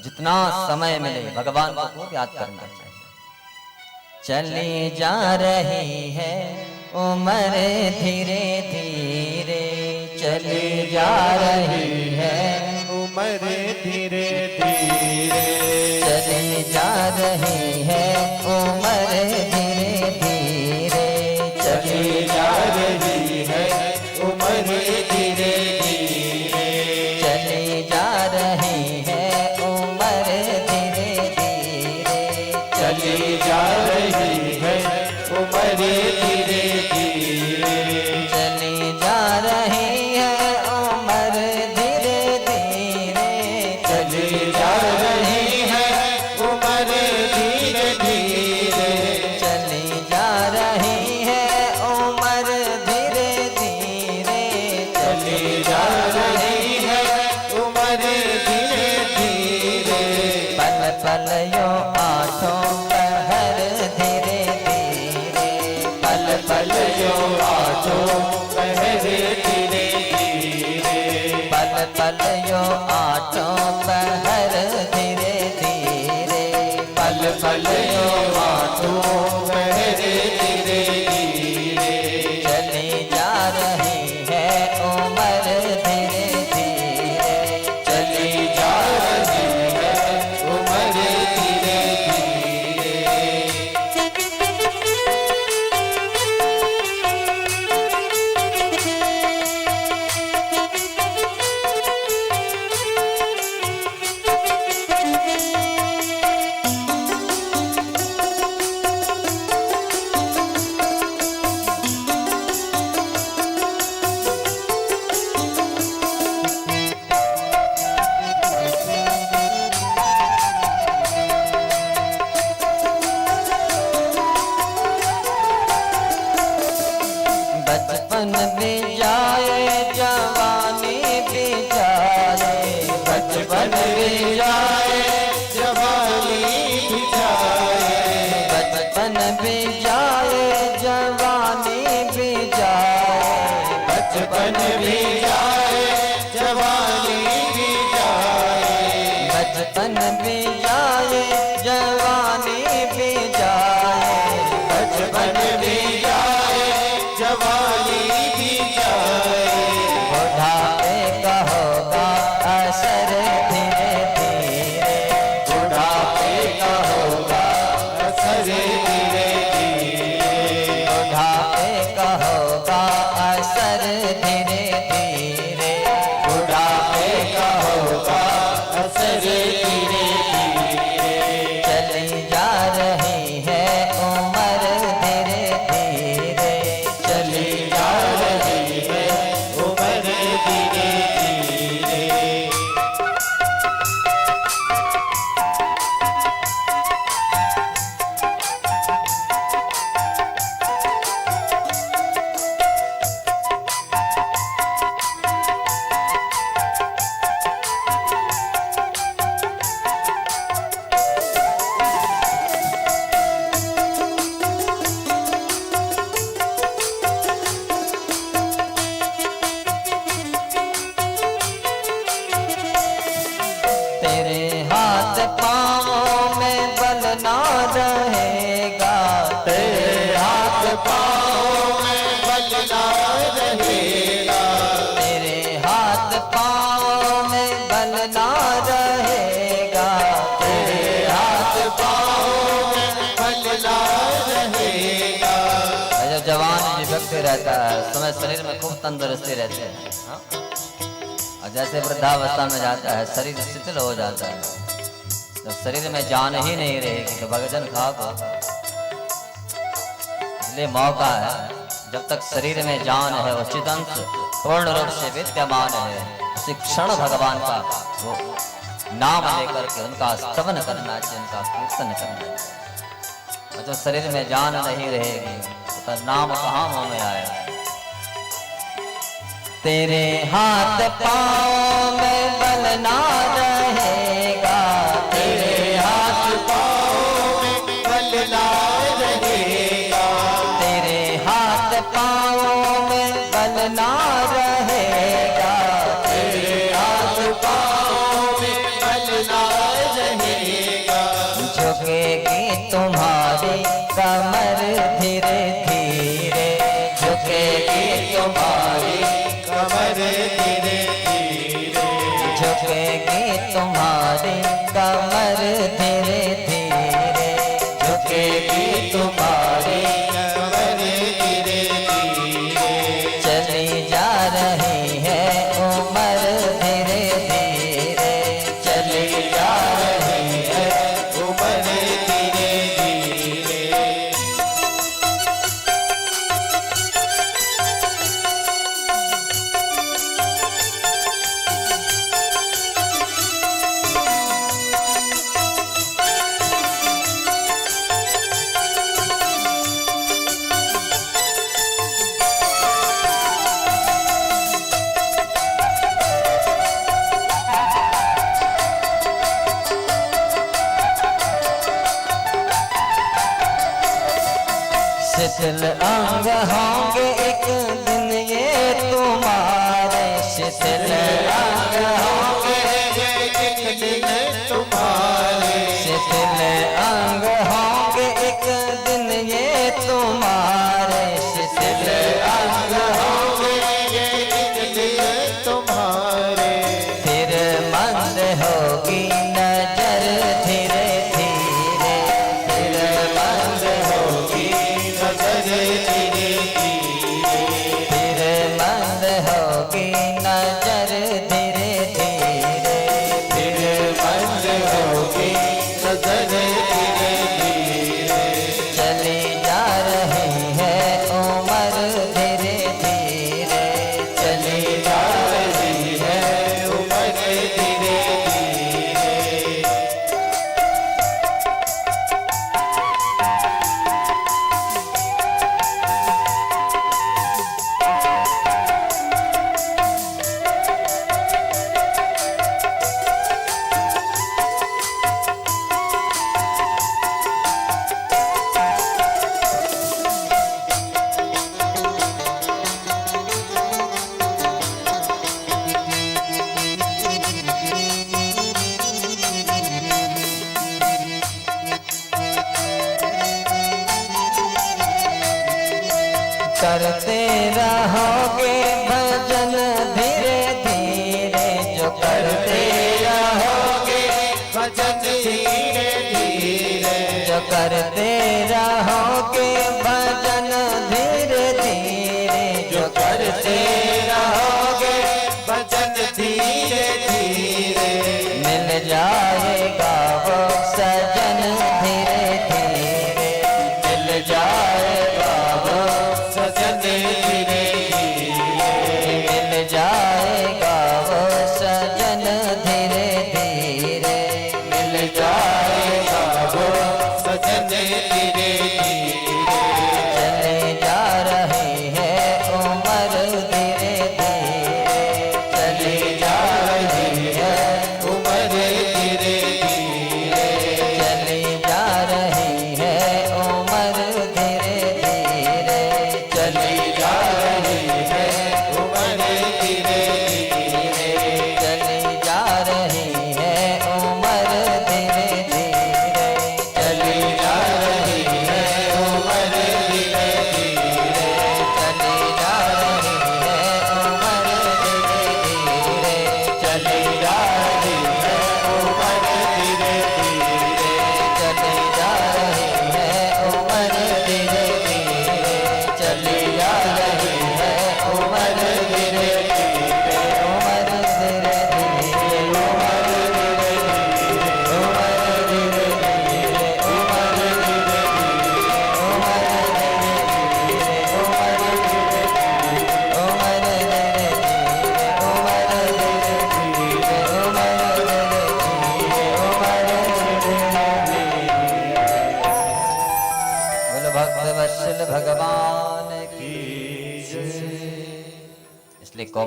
जितना समय मिले भगवान को खूब याद करना चाहिए। चली जा रही है उम्र धीरे धीरे, चली जा रही है उम्र धीरे धीरे, चली जा रही है उम्र धीरे धीरे, चली जा रही है उम्र धीरे धीरे, चली जा रही है उम्र धीरे धीरे, चली जा रही है उम्र धीरे धीरे, चली जा रही है उम्र धीरे धीरे, चली जा रही है उम्र धीरे धीरे, चली जा रही है उम्र धीरे धीरे, चली जा रही है उम्र धीरे धीरे, पल पल यो आठों पहर धीरे धीरे, पल पल जो आठों पहर धीरे धीरे, पल पल यो आठों पहर धीरे धीरे, पल पल जो आठों पहर धीरे धीरे, चली जा रही है उम्र धीरे धीरे, चली जा रही है उम्र धीरे धीरे, बचपन भी जाए जवानी भी जाए, बचपन भी जाए जवानी भी जाए, बचपन भी जाए जवानी भी जाए, बचपन भी जाए जवानी भी जाए, बचपन भी जाए जवानी भी जाए, बचपन भी जाए जवानी भी जाए, बुढ़ापे का होगा असर धीरे धीरे, बुढ़ापे का होगा असर धीरे धीरे, बुढ़ापे का होगा असर धीरे धीरे, बुढ़ापे का होगा असर धीरे धीरे, चली जा रही है उम्र धीरे धीरे, चली जा रही है उम्र धीरे धीरे, तेरे हाथ पाँव में बल ना रहेगा, तेरे हाथ पाँव में बल ना रहेगा, तेरे हाथ पाँव में बल ना रहेगा, तेरे हाथ पाँव में बल ना रहेगा, जब जवान जो व्यक्ति रहता है समय शरीर में खूब तंदुरुस्ती रहती है, हाँ? और जैसे वृद्धावस्था में जाता है शरीर शिथिल हो जाता है। जब शरीर में जान ही नहीं रहेगी तो भगजन खाक हो। इसलिए मौका है, जब तक शरीर में जान है वो चिदंश पूर्ण रूप से विद्यमान है, उसी क्षण भगवान का वो नाम लेकर के उनका स्तवन करना चाहिए, उनका कीर्तन करना चाहिए। और जब शरीर में जान नहीं रहेगी तो नाम कहाँ मुंह में आएगा। तेरे हाथ पाँव में बल ना रहेगा, तेरे हाथ पाँव में बल ना रहेगा, तेरे हाथ पाँव में बल ना रहेगा, तेरे हाथ पाँव में बल ना रहेगा। झुकेगी तुम्हारी कमर धीरे धीरे, झुकेगी तुम्हारी कमर धीरे धीरे, झुकेगी तुम्हारी कमर धीरे धीरे, झुकेगी तुम्हारी कमर धीरे धीरे। चली जा रही है उम्र धीरे धीरे, चली जा रही है उमर धीरे धीरे। शिथिल अंग होंगे एक दिन ये तुम्हारे, शिथिल अंग होंगे एक दिन तुम्हारे, शिथिल अंग होंगे एक दिन ये तुम्हारे, शिथिल अंग होंगे एक दिन तुम्हारे। फिर मंद होगी नजर धीरे धीरे, फिर मंद होगी नजर धीरे धीरे, फिर मंद होगी नजर धीरे धीरे, फिर बंद होगी नजर धीरे धीरे। चली जा रही है उम्र धीरे धीरे, चली जा रही है उमर धीरे धीरे।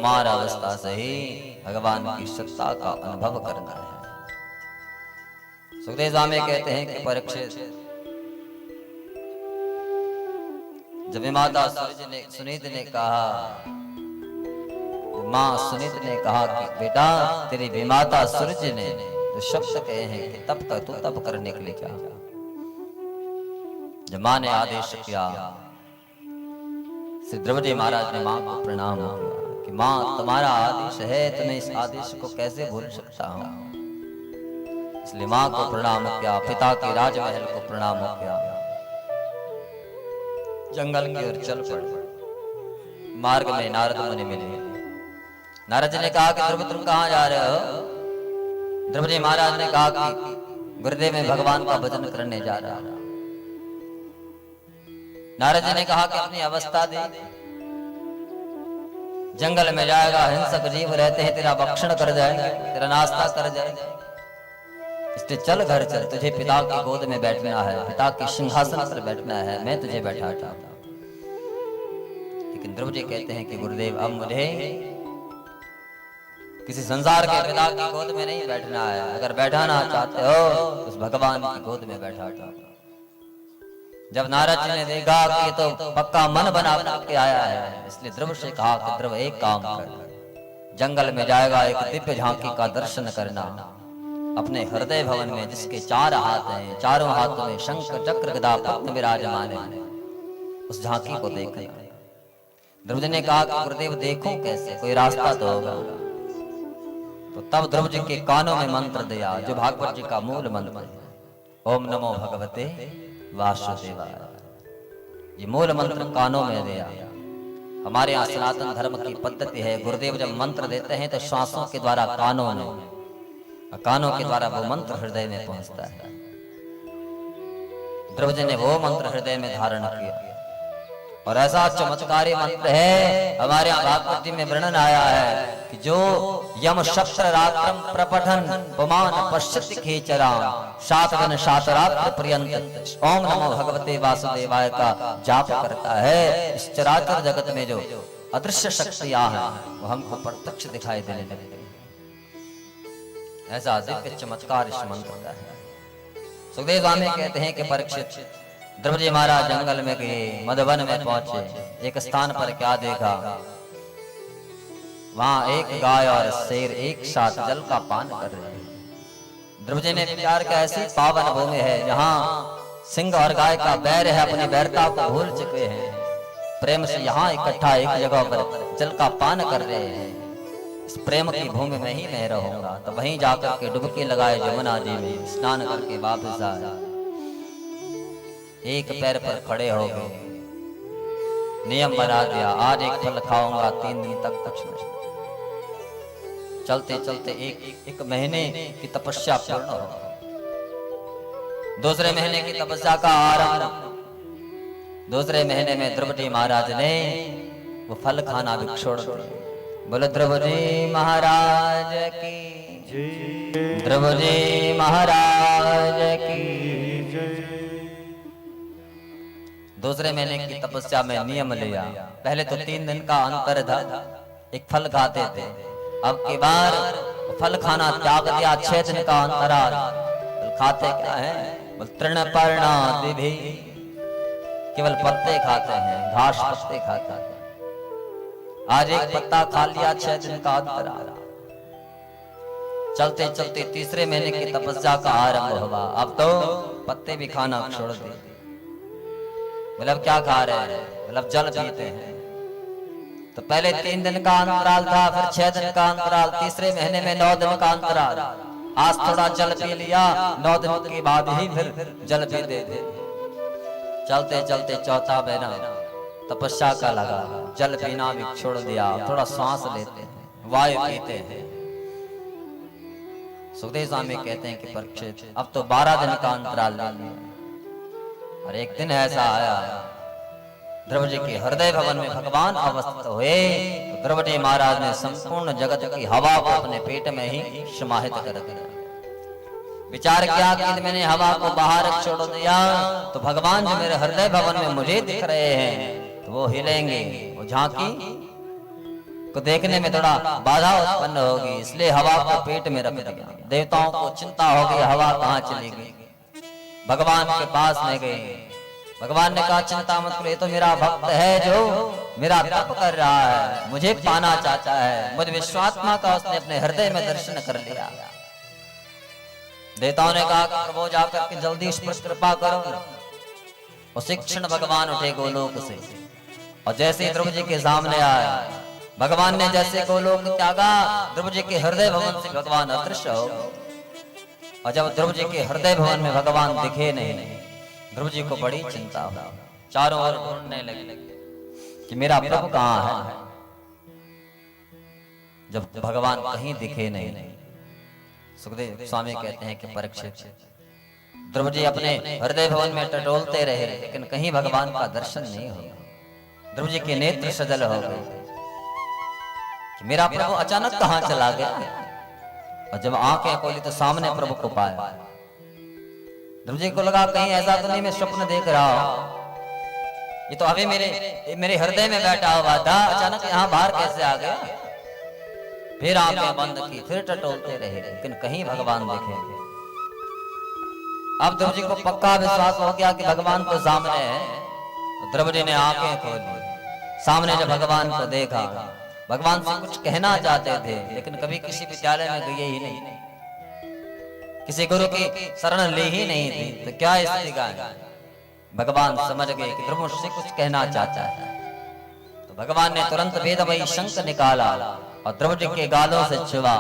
कुमार अवस्था से ही भगवान की सत्ता का अनुभव करना है। सुखदेव स्वामी कहते हैं कि परीक्षित, जब माता सुनीत ने कहा, मां सुनीत ने कहा कि बेटा तेरी विमाता सूरज ने जो शब्द कहे हैं कि तब तक तू तब करने के लिए जा। जब मां ने आदेश किया, श्री द्रौपदी महाराज ने मां को प्रणाम किया कि मां तुम्हारा आदेश है, तो मैं इस आदेश को कैसे भूल सकता हूं। इसलिए मां को प्रणाम किया, पिता के राजमहल को प्रणाम किया, जंगल की ओर चल पड़े। मार्ग में नारद मुनि मिले। नारद जी ने कहा कि द्रौपदी तुम कहां जा रहे हो? द्रौपदी महाराज ने कहा कि गुरुदेव में भगवान का भजन करने जा रहा। नारद जी ने कहा कि अपनी अवस्था देख, जंगल में जाएगा, हिंसक जीव रहते हैं, तेरा भक्षण कर जाएंगे, तेरा नाश्ता कर जाएंगे, इसलिए चल घर चल, तुझे पिता की गोद में बैठना है, पिता के सिंहासन पर बैठना है, मैं तुझे बैठाता हूं। लेकिन द्रौपदी कहते हैं कि गुरुदेव अब मुझे किसी संसार के पिता की गोद में नहीं बैठना है, अगर बैठाना चाहते हो तो उस भगवान की गोद में बैठाता हूं। जब नारद जी ने देखा कि तो पक्का मन बना के आया है, इसलिए ध्रुव से कहा कि ध्रुव एक काम कर, जंगल में जाएगा, एक दिव्य झांकी का दर्शन करना, अपने हृदय भवन में जिसके 4 हाथ हैं, चारों हाथों में शंख चक्र गदा पद्म विराजमान है, उस झांकी को देखना। ध्रुव जी ने कहा कि गुरुदेव देखूं कैसे, कोई रास्ता तो होगा। तो तब ध्रुव जी के कानों में मंत्र दिया जो भागवत जी का मूल मंत्र है, ओम नमो भगवते वासुदेवाय। ये मूल मंत्र कानों में दिया। हमारे यहाँ सनातन धर्म की पद्धति है, गुरुदेव जब मंत्र देते हैं तो श्वासों के द्वारा कानों के द्वारा वो मंत्र हृदय में पहुंचता है। ध्रुव जी ने वो मंत्र हृदय में धारण किया और ऐसा चमत्कारी मंत्र है, हमारे यहाँ भागवत जी में वर्णन आया है कि जो यम शस्त्र रात्रम प्रपठन पुमान पश्यति खेचरा 7 दिन 7 रात्र पर्यंत ओम नमो भगवते वासुदेवाय का जाप करता है, इस चराचर जगत में जो अदृश्य शक्तियां हैं वो हमको प्रत्यक्ष दिखाई देने लगती है। ऐसा दिव्य चमत्कार इस मंत्र का है। सुखदेव स्वामी कहते हैं कि परीक्षित, द्रौपदी महाराज जंगल में गए, मधुवन में पहुंचे, एक स्थान पर क्या देखा, वहां एक गाय और शेर एक साथ जल का पान कर रहे हैं। द्रौपदी ने विचार किया ऐसी पावन भूमि है जहां सिंह और गाय का बैर है, अपनी बैरता को भूल चुके हैं, प्रेम से यहाँ इकट्ठा एक जगह पर जल का पान कर रहे हैं। इस प्रेम की भूमि में ही मैं रहूंगा। तो वहीं जाकर के डुबकी लगाए जमुना जी में, स्नान करके वापस आया, एक पैर पर खड़े हो गए, नियम बना दिया, आज एक फल खाऊंगा 3 दिन तक दक्षिण। चलते चलते एक महीने की तपस्या पूर्ण हो, दूसरे महीने की तपस्या का आरंभ। दूसरे महीने में द्रौपदी महाराज ने वो फल खाना भी छोड़ दिया। बोलो द्रौपदी महाराज की, द्रौपदी महाराज की। दूसरे महीने की तपस्या में नियम लिया, पहले तो 3 दिन का अंतर था, एक फल खाते थे, अब की बार फल खाना त्याग दिया, 6 दिन का अंतराल। खाते क्या है, तृणपर्णादि, केवल पत्ते खाते हैं, घास पत्ते खाते हैं। आज एक पत्ता खा लिया, 6 दिन का अंतराल। चलते चलते तीसरे महीने की तपस्या का आरंभ हुआ, अब तो पत्ते भी खाना छोड़ दिए। मतलब क्या खा रहे हैं, मतलब जल पीते हैं। तो पहले 3 दिन का अंतराल था, फिर 6 दिन का अंतराल, तीसरे महीने में 9 दिन का अंतराल। आज थोड़ा जल पी लिया, 9 दिन के बाद ही फिर जल पीते थे। चलते चलते चौथा महीना तपस्या का लगा, जल पीना भी छोड़ दिया, थोड़ा सांस लेते हैं, वायु पीते हैं। सुखदेव स्वामी कहते हैं कि परीक्षित अब तो 12 दिन का अंतराल ले लिया। और एक दिन ऐसा आया, ध्रुव जी के हृदय भवन में भगवान अवस्थित हुए, तो द्रौपदी महाराज ने संपूर्ण जगत की हवा को अपने पेट में ही समाहित कर दिया। विचार किया कि मैंने हवा को बाहर छोड़ दिया तो भगवान जो मेरे हृदय भवन में मुझे दिख रहे हैं तो वो हिलेंगे, वो झांकी को देखने में थोड़ा बाधा उत्पन्न होगी, इसलिए हवा को पेट में रख दिया। देवताओं को चिंता हो गई, हवा कहाँ चली गई। भगवान के पास में गए। भगवान ने कहा चिंता मत करो, ये तो मेरा भक्त है जो मेरा तप कर रहा है, मुझे पाना चाहता है। मुझ विश्वात्मा का उसने अपने हृदय में दर्शन कर लिया। देवताओं ने कहा कि प्रभु जाकर के जल्दी इस पर कृपा करो। उसी क्षण भगवान उठे गोलोक से और जैसे ध्रुव जी के सामने आए, भगवान ने जैसे गोलोक त्यागा, ध्रुव जी के हृदय भवन से भगवान अदृश्य हो गए। और जब ध्रुव जी के हृदय भवन में भगवान दिखे नहीं, ध्रुव जी को बड़ी चिंता हुई। चारों ओर ढूंढने लगे कि मेरा प्रभु कहाँ है। जब भगवान कहीं दिखे नहीं, सुखदेव स्वामी कहते हैं कि परीक्षित, ध्रुव जी अपने हृदय भवन में टटोलते रहे, लेकिन कहीं भगवान का दर्शन नहीं हुआ। ध्रुव जी के नेत्र सजल हो गए कि मेरा प्रभु अचानक कहाँ चला गया। और जब आंखें खोली तो सामने प्रभु को पाया। ध्रुव जी को लगा कहीं ऐसा तो नहीं मैं स्वप्न देख रहा हूं, ये तो अभी मेरे हृदय में बैठा हुआ था, अचानक यहाँ बाहर कैसे आ गया। फिर आंखें बंद की, फिर टटोलते रहे, लेकिन कहीं भगवान दिखे। अब ध्रुव जी को पक्का विश्वास हो गया कि भगवान तो सामने है। ध्रुव जी ने आंखें खोली, सामने जब भगवान को देखा, भगवान से कुछ कहना चाहते थे, लेकिन कभी किसी विद्यालय में गए ही नहीं, किसी गुरु की शरण ली ही नहीं थी, तो क्या स्थिति का। भगवान समझ गए कि ध्रुव से कुछ कहना चाहता है। तो भगवान ने तुरंत वेदमयी शंख निकाला और ध्रुव जी के गालों से छुआ।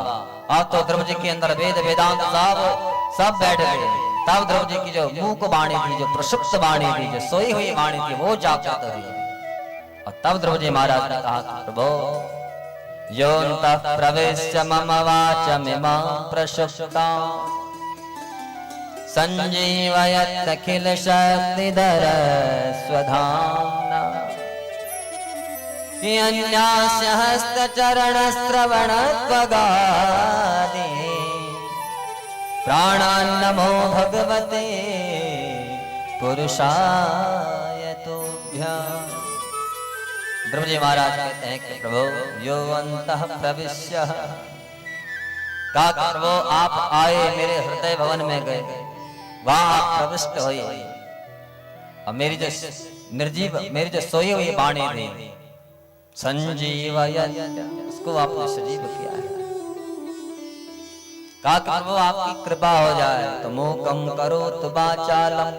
अब तो ध्रुव जी के अंदर वेद वेदांत सब बैठ गए। तब ध्रुव जी की जो मूक वाणी थी, जो प्रसुप्त वाणी थी, जो सोई हुई वाणी थी, वो जागृत हुई। और तब ध्रुव जी महाराज ने कहा, प्रभु योऽन्तः प्रविश्य मम वाचमिमां प्रसुप्तां संजीवयत् अखिल शक्तिधर स्वधाम्ना अन्यास्य हस्तचरण श्रवण त्वगादि प्राणान्नमो भगवते पुरुषाय तुभ्यम्। ध्रुव जी महाराज कहते हैं कि प्रभु योऽन्तः प्रविश्य, कहा प्रभु आप आए, मेरे हृदय भवन में गए, वहां आप प्रविष्ट हुए और मेरी जो सोई हुई वाणी थी संजीवयत्, उसको आपने सजीव किया है। कहा प्रभु आपकी कृपा हो जाए तो मूकं करोतु वाचालं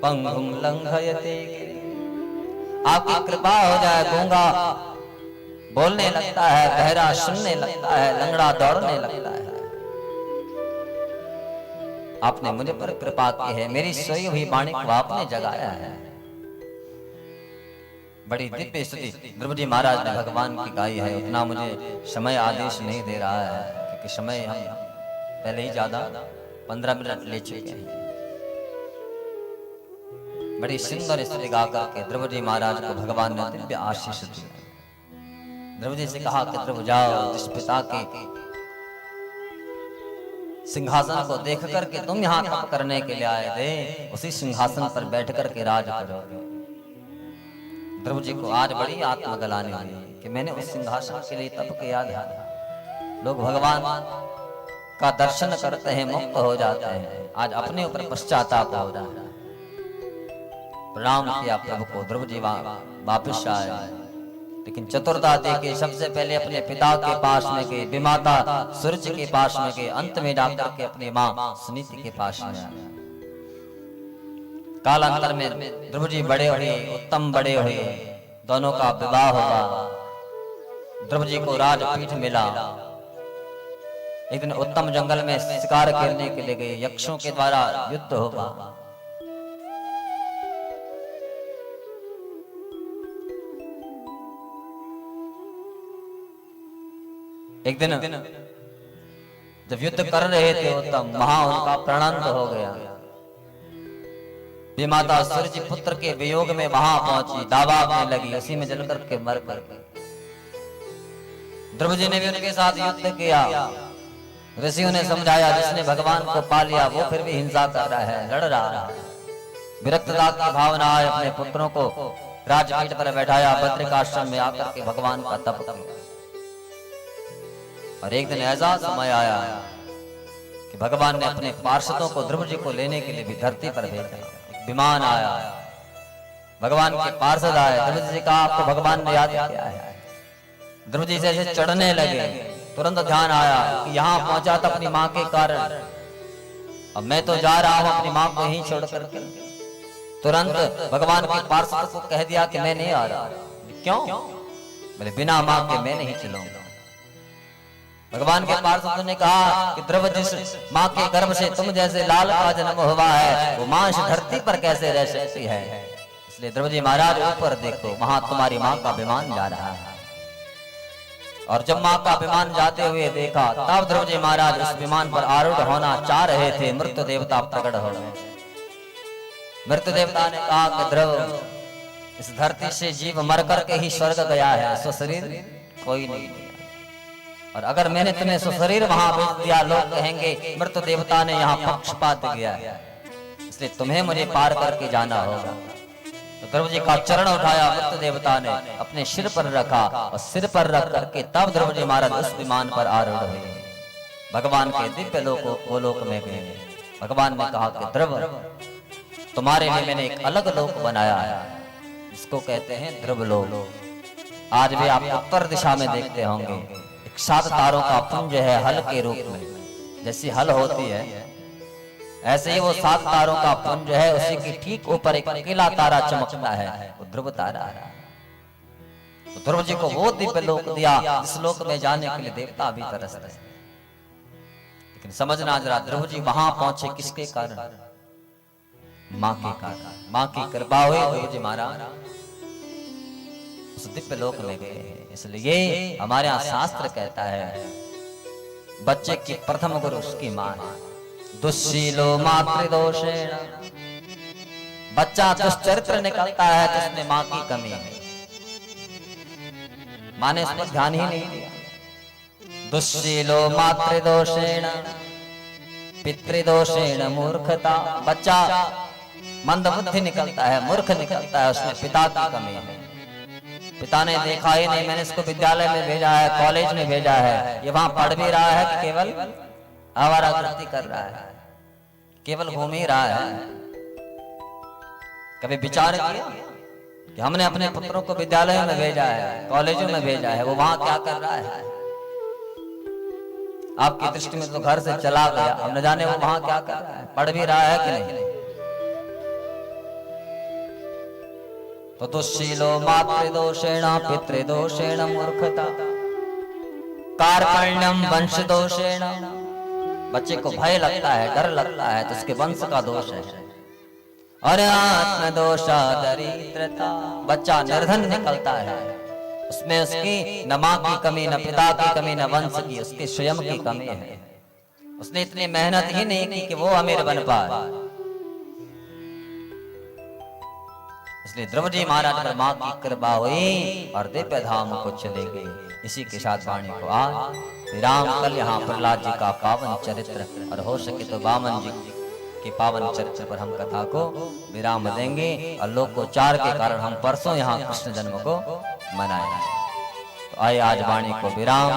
पंगुं लंघयते गिरिं। आपकी कृपा हो जाए, गूंगा बोलने लगता है, बहरा सुनने लगता है, लंगड़ा दौड़ने लगता है। आपने मुझे पर कृपा की है, मेरी सोई हुई वाणी को आपने जगाया है। बड़ी दिव्य स्तुति ध्रुव जी महाराज ने भगवान की गाई है। उतना मुझे समय आदेश नहीं दे रहा है, क्योंकि समय हम पहले ही ज्यादा 15 मिनट ले चुके हैं। बड़ी सुंदर स्तुति गा करके ध्रुव जी महाराज को भगवान ने दिव्य आशीष दी। ध्रुव जी से कहा कि ध्रुव जाओ, जिस पिता के सिंहासन को देख करके तुम यहाँ तप करने के लिए आए थे, उसी सिंहासन पर बैठ करके राज करो। ध्रुव जी को आज बड़ी आत्मग्लानि हुई कि मैंने उस सिंहासन के लिए तप किया था। लोग भगवान का दर्शन करते हैं, मुक्त हो जाते हैं, आज अपने ऊपर पश्चाताप हो रहा है। प्रणाम किया प्रभु को, ध्रुव जी वापिस आए, लेकिन चतुरता देके सबसे पहले अपने पिता के पास में गए, विमाता सूर्य के पास में गए, अंत में जाकर के अपनी मां सुनीति के पास में आए। कालांतर में ध्रुव जी बड़े हुए, उत्तम बड़े हुए, दोनों का विवाह हुआ। ध्रुव जी को राजपीठ मिला। एक दिन उत्तम जंगल में शिकार करने के लिए गए, यक्षों के द्वारा युद्ध हुआ। एक दिन जब युद्ध कर रहे थे उत्तम, वहां उनका प्राणांत हो गया। विमाता सूर्य पुत्र के वियोग में वहां पहुंची, दावा में लगी, उसी में जलकर के मर गए। ध्रुव जी ने भी उनके साथ युद्ध किया। ऋषियों ने समझाया, जिसने भगवान को पा लिया वो फिर भी हिंसा कर रहा है, लड़ रहा है। विरक्तता की भावना आए, अपने पुत्रों को राजपीठ पर बैठाया, बद्रिकाश्रम में आकर के भगवान का तप किया। और एक दिन ऐसा समय आया कि भगवान ने अपने पार्षदों को ध्रुव जी को लेने के लिए भी धरती पर भेजा। एक विमान आया, भगवान के पार्षद आए, ध्रुव जी कहा आपको भगवान ने याद किया है। ध्रुव जी जैसे चढ़ने लगे, तुरंत ध्यान आया कि यहाँ पहुंचा था अपनी माँ के कारण, अब मैं तो जा रहा हूं अपनी माँ को ही छोड़ करके। तुरंत भगवान के पार्षद को कह दिया कि मैं नहीं आ रहा। क्यों? बोले बिना माँ के मैं नहीं चलूंगा। भगवान के पार्षदों ने कहा कि ध्रुव जिस माँ के गर्भ से तुम जैसे लाल का जन्म हुआ है, वो माँ इस धरती पर कैसे रह सकती है? इसलिए ध्रुव जी महाराज ऊपर देखो, वहां तुम्हारी माँ का विमान जा रहा है। और जब माँ का विमान जाते हुए देखा, तब ध्रुव जी महाराज उस विमान पर आरूढ़ होना चाह रहे थे। मृत्यु देवता प्रकट हो गए। मृत्यु देवता ने कहा कि ध्रुव, इस धरती से जीव मर करके ही स्वर्ग गया है, स्वशरीर कोई नहीं दिया। और अगर मैंने तुम्हें स्वशरीर वहां भेज दिया, लोग कहेंगे मृत्यु देवता ने यहाँ पक्षपात किया है, इसलिए तुम्हें मुझे पार करके जाना होगा। तो ध्रुव जी का चरण उठाया मृत्यु देवता ने, अपने सिर पर रखा और सिर पर रख करके तब ध्रुव जी महाराज उस विमान पर आरूढ़ हुए, भगवान के दिव्य लोक में गए। भगवान ने कहा कि ध्रुव, तुम्हारे लिए मैंने एक अलग लोक बनाया है, जिसको कहते हैं ध्रुव लोक। आज भी आप उत्तर दिशा में देखते होंगे, एक 7 तारों का पुंज है हल के रूप में। जैसी हल होती है ऐसे ही वो 7 तारों का पुंज है, उसी के ठीक ऊपर एक अकेला तारा चमकता है, वो ध्रुव तारा है। तो ध्रुव जी को वो दिव्य लोक दिया जिस लोक में जाने के लिए देवता भी तरसते हैं। लेकिन समझना जरा, ध्रुव जी वहां पहुंचे किसके कारण? माँ के कारण। माँ की कृपा हुई, ध्रुव जी महाराज उस दिव्य लोक में गए। इसलिए हमारे यहाँ शास्त्र कहता है, बच्चे की प्रथम गुरु उसकी माँ है। दुश्शीलो मातृदोषेण, बच्चा दुष्चरित्र निकलता है तो उसमें माँ की कमी है। माँ ने इस पर ध्यान ही नहीं दिया। दुश्शीलो मातृदोषेण पितृदोषेण मूर्खता, बच्चा मंद बुद्धि निकलता है, मूर्ख निकलता है, उसमें पिता की कमी है। पिता ने देखा ही नहीं, मैंने इसको विद्यालय में भेजा है, कॉलेज में भेजा है, ये वहां पढ़ भी रहा है कि केवल आवारागर्दी कर रहा है, केवल घूम ही रहा है। कभी विचार किया कि हमने अपने पुत्रों को विद्यालय में भेजा है, कॉलेजों में भेजा है, वो वहां क्या कर रहा है? आपकी दृष्टि में तो घर से चला गया, अब न जाने वो वहां क्या कर रहा है, पढ़ भी रहा है कि नहीं। तो दुश्शीलो मातृदोषेण पितृदोषेण मूर्खता, कार्पण्यम वंश दोषेण, बच्चे को भय लगता है, डर लगता है, तो उसके वंश का दोष है। और आत्म दोषा दरिद्रता, बच्चा निर्धन निकलता है, उसमें उसकी न माँ की कमी, न पिता की कमी, न वंश की, उसके स्वयं की कमी है। उसने इतनी मेहनत ही नहीं की कि वो अमीर बन पाए। इसलिए ध्रुव जी महाराज पर माँ की कृपा हुई और दिव्य धाम को चले गए। इसी के साथ वाणी को आज विराम। कल यहाँ प्रहलाद जी का पावन चरित्र और हो सके तो वामन जी के पावन चरित्र पर हम कथा को विराम देंगे। और लोकोचार के कारण हम परसों यहाँ कृष्ण जन्म को मनाएंगे। तो आइए आज वाणी को विराम।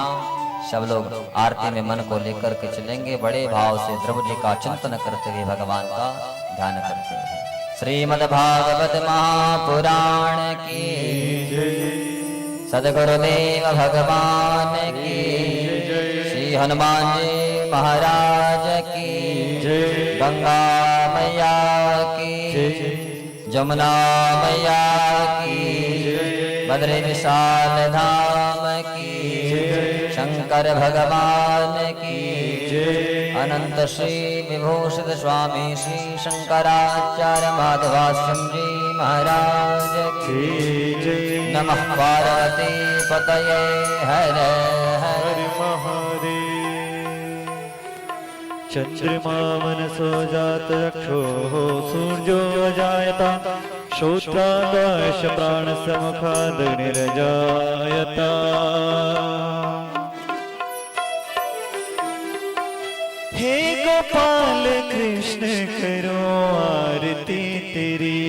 सब लोग आरती में मन को लेकर के चलेंगे, बड़े भाव से ध्रुव जी का चिंतन करते हुए भगवान का ध्यान करते हुए। श्रीमद् भागवत महापुराण की सद्गुरुदेव भगवान की, श्री हनुमान जी महाराज की, गंगा मैया की, जमुना मैया की, बद्री विशाल धाम की, शंकर भगवान की, अनंत श्री विभूषित स्वामी श्री शंकराचार्य माधवाश्रम जी महाराज की। नमः पार्वती पतये हर हर महादेव। चंद्रमा मनसो जात रक्षोः सूर्यो जायता, श्रोत्रादश प्राण समुखाद निर्जायता। हे गोपाल कृष्ण करो आरती तेरी,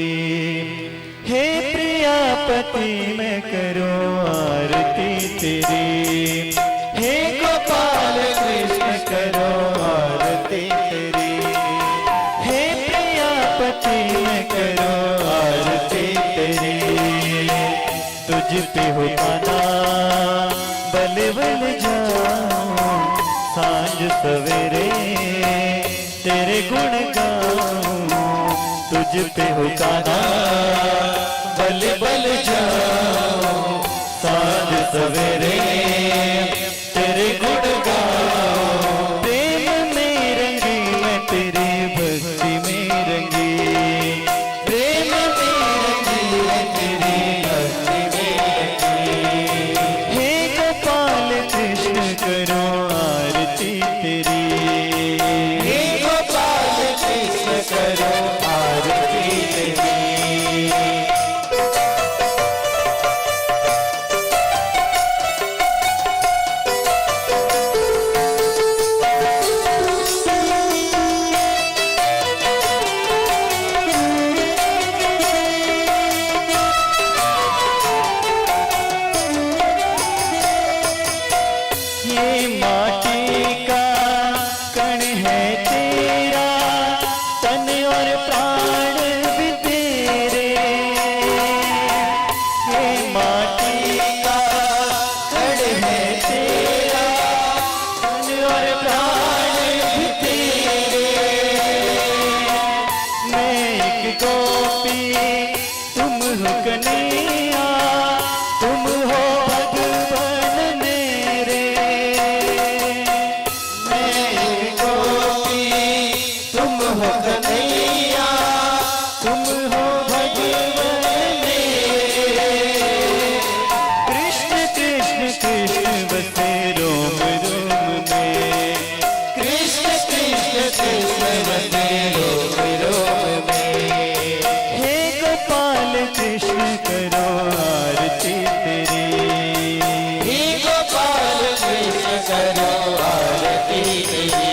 हे प्रियापति मैं करो आरती तेरी। हे गोपाल सवेरे तेरे गुण गाऊं, तुझ पे हो कान्हा बल बल जाऊं। सांझ सवेरे तेरे गुण गाऊं, प्रेम में रंगी मैं तेरी भक्ति में रंगी, प्रेम में रंगी मैं तेरी भक्ति में रंगी। हे गोपाल कृष्ण करो आरती तेरी, हे गोपाल कृष्ण करो आरती तेरी। ये माटी का कण है तेरा, तन और प्राण भी तेरे। ये माटी का कण है तेरा, तन और प्राण भी तेरे। मैं एक गोपी तुम हो कन्हैया, तुम हो भगवान मेरे। मैं एक गोपी तुम हो कन्हैया, तुम हो भगवान मेरे। कृष्ण कृष्ण कृष्ण बसे रोम रोम में, कृष्ण कृष्ण कृष्ण बसे रोम रोम में। हे गोपाल कृष्ण करो आरती तेरी, हे गोपाल कृष्ण करो आरती तेरी।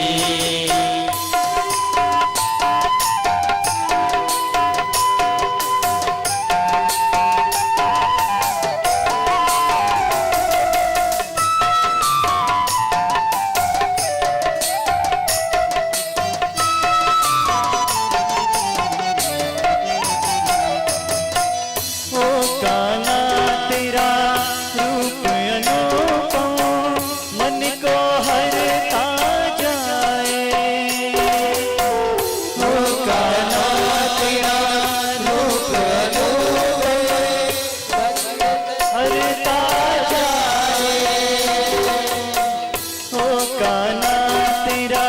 ओ कान्हा तेरा रूप अनुपम, मन को हरता जाए। ओ कान्हा तेरा रूप अनुपम, हरता जाए। ओ कान्हा तेरा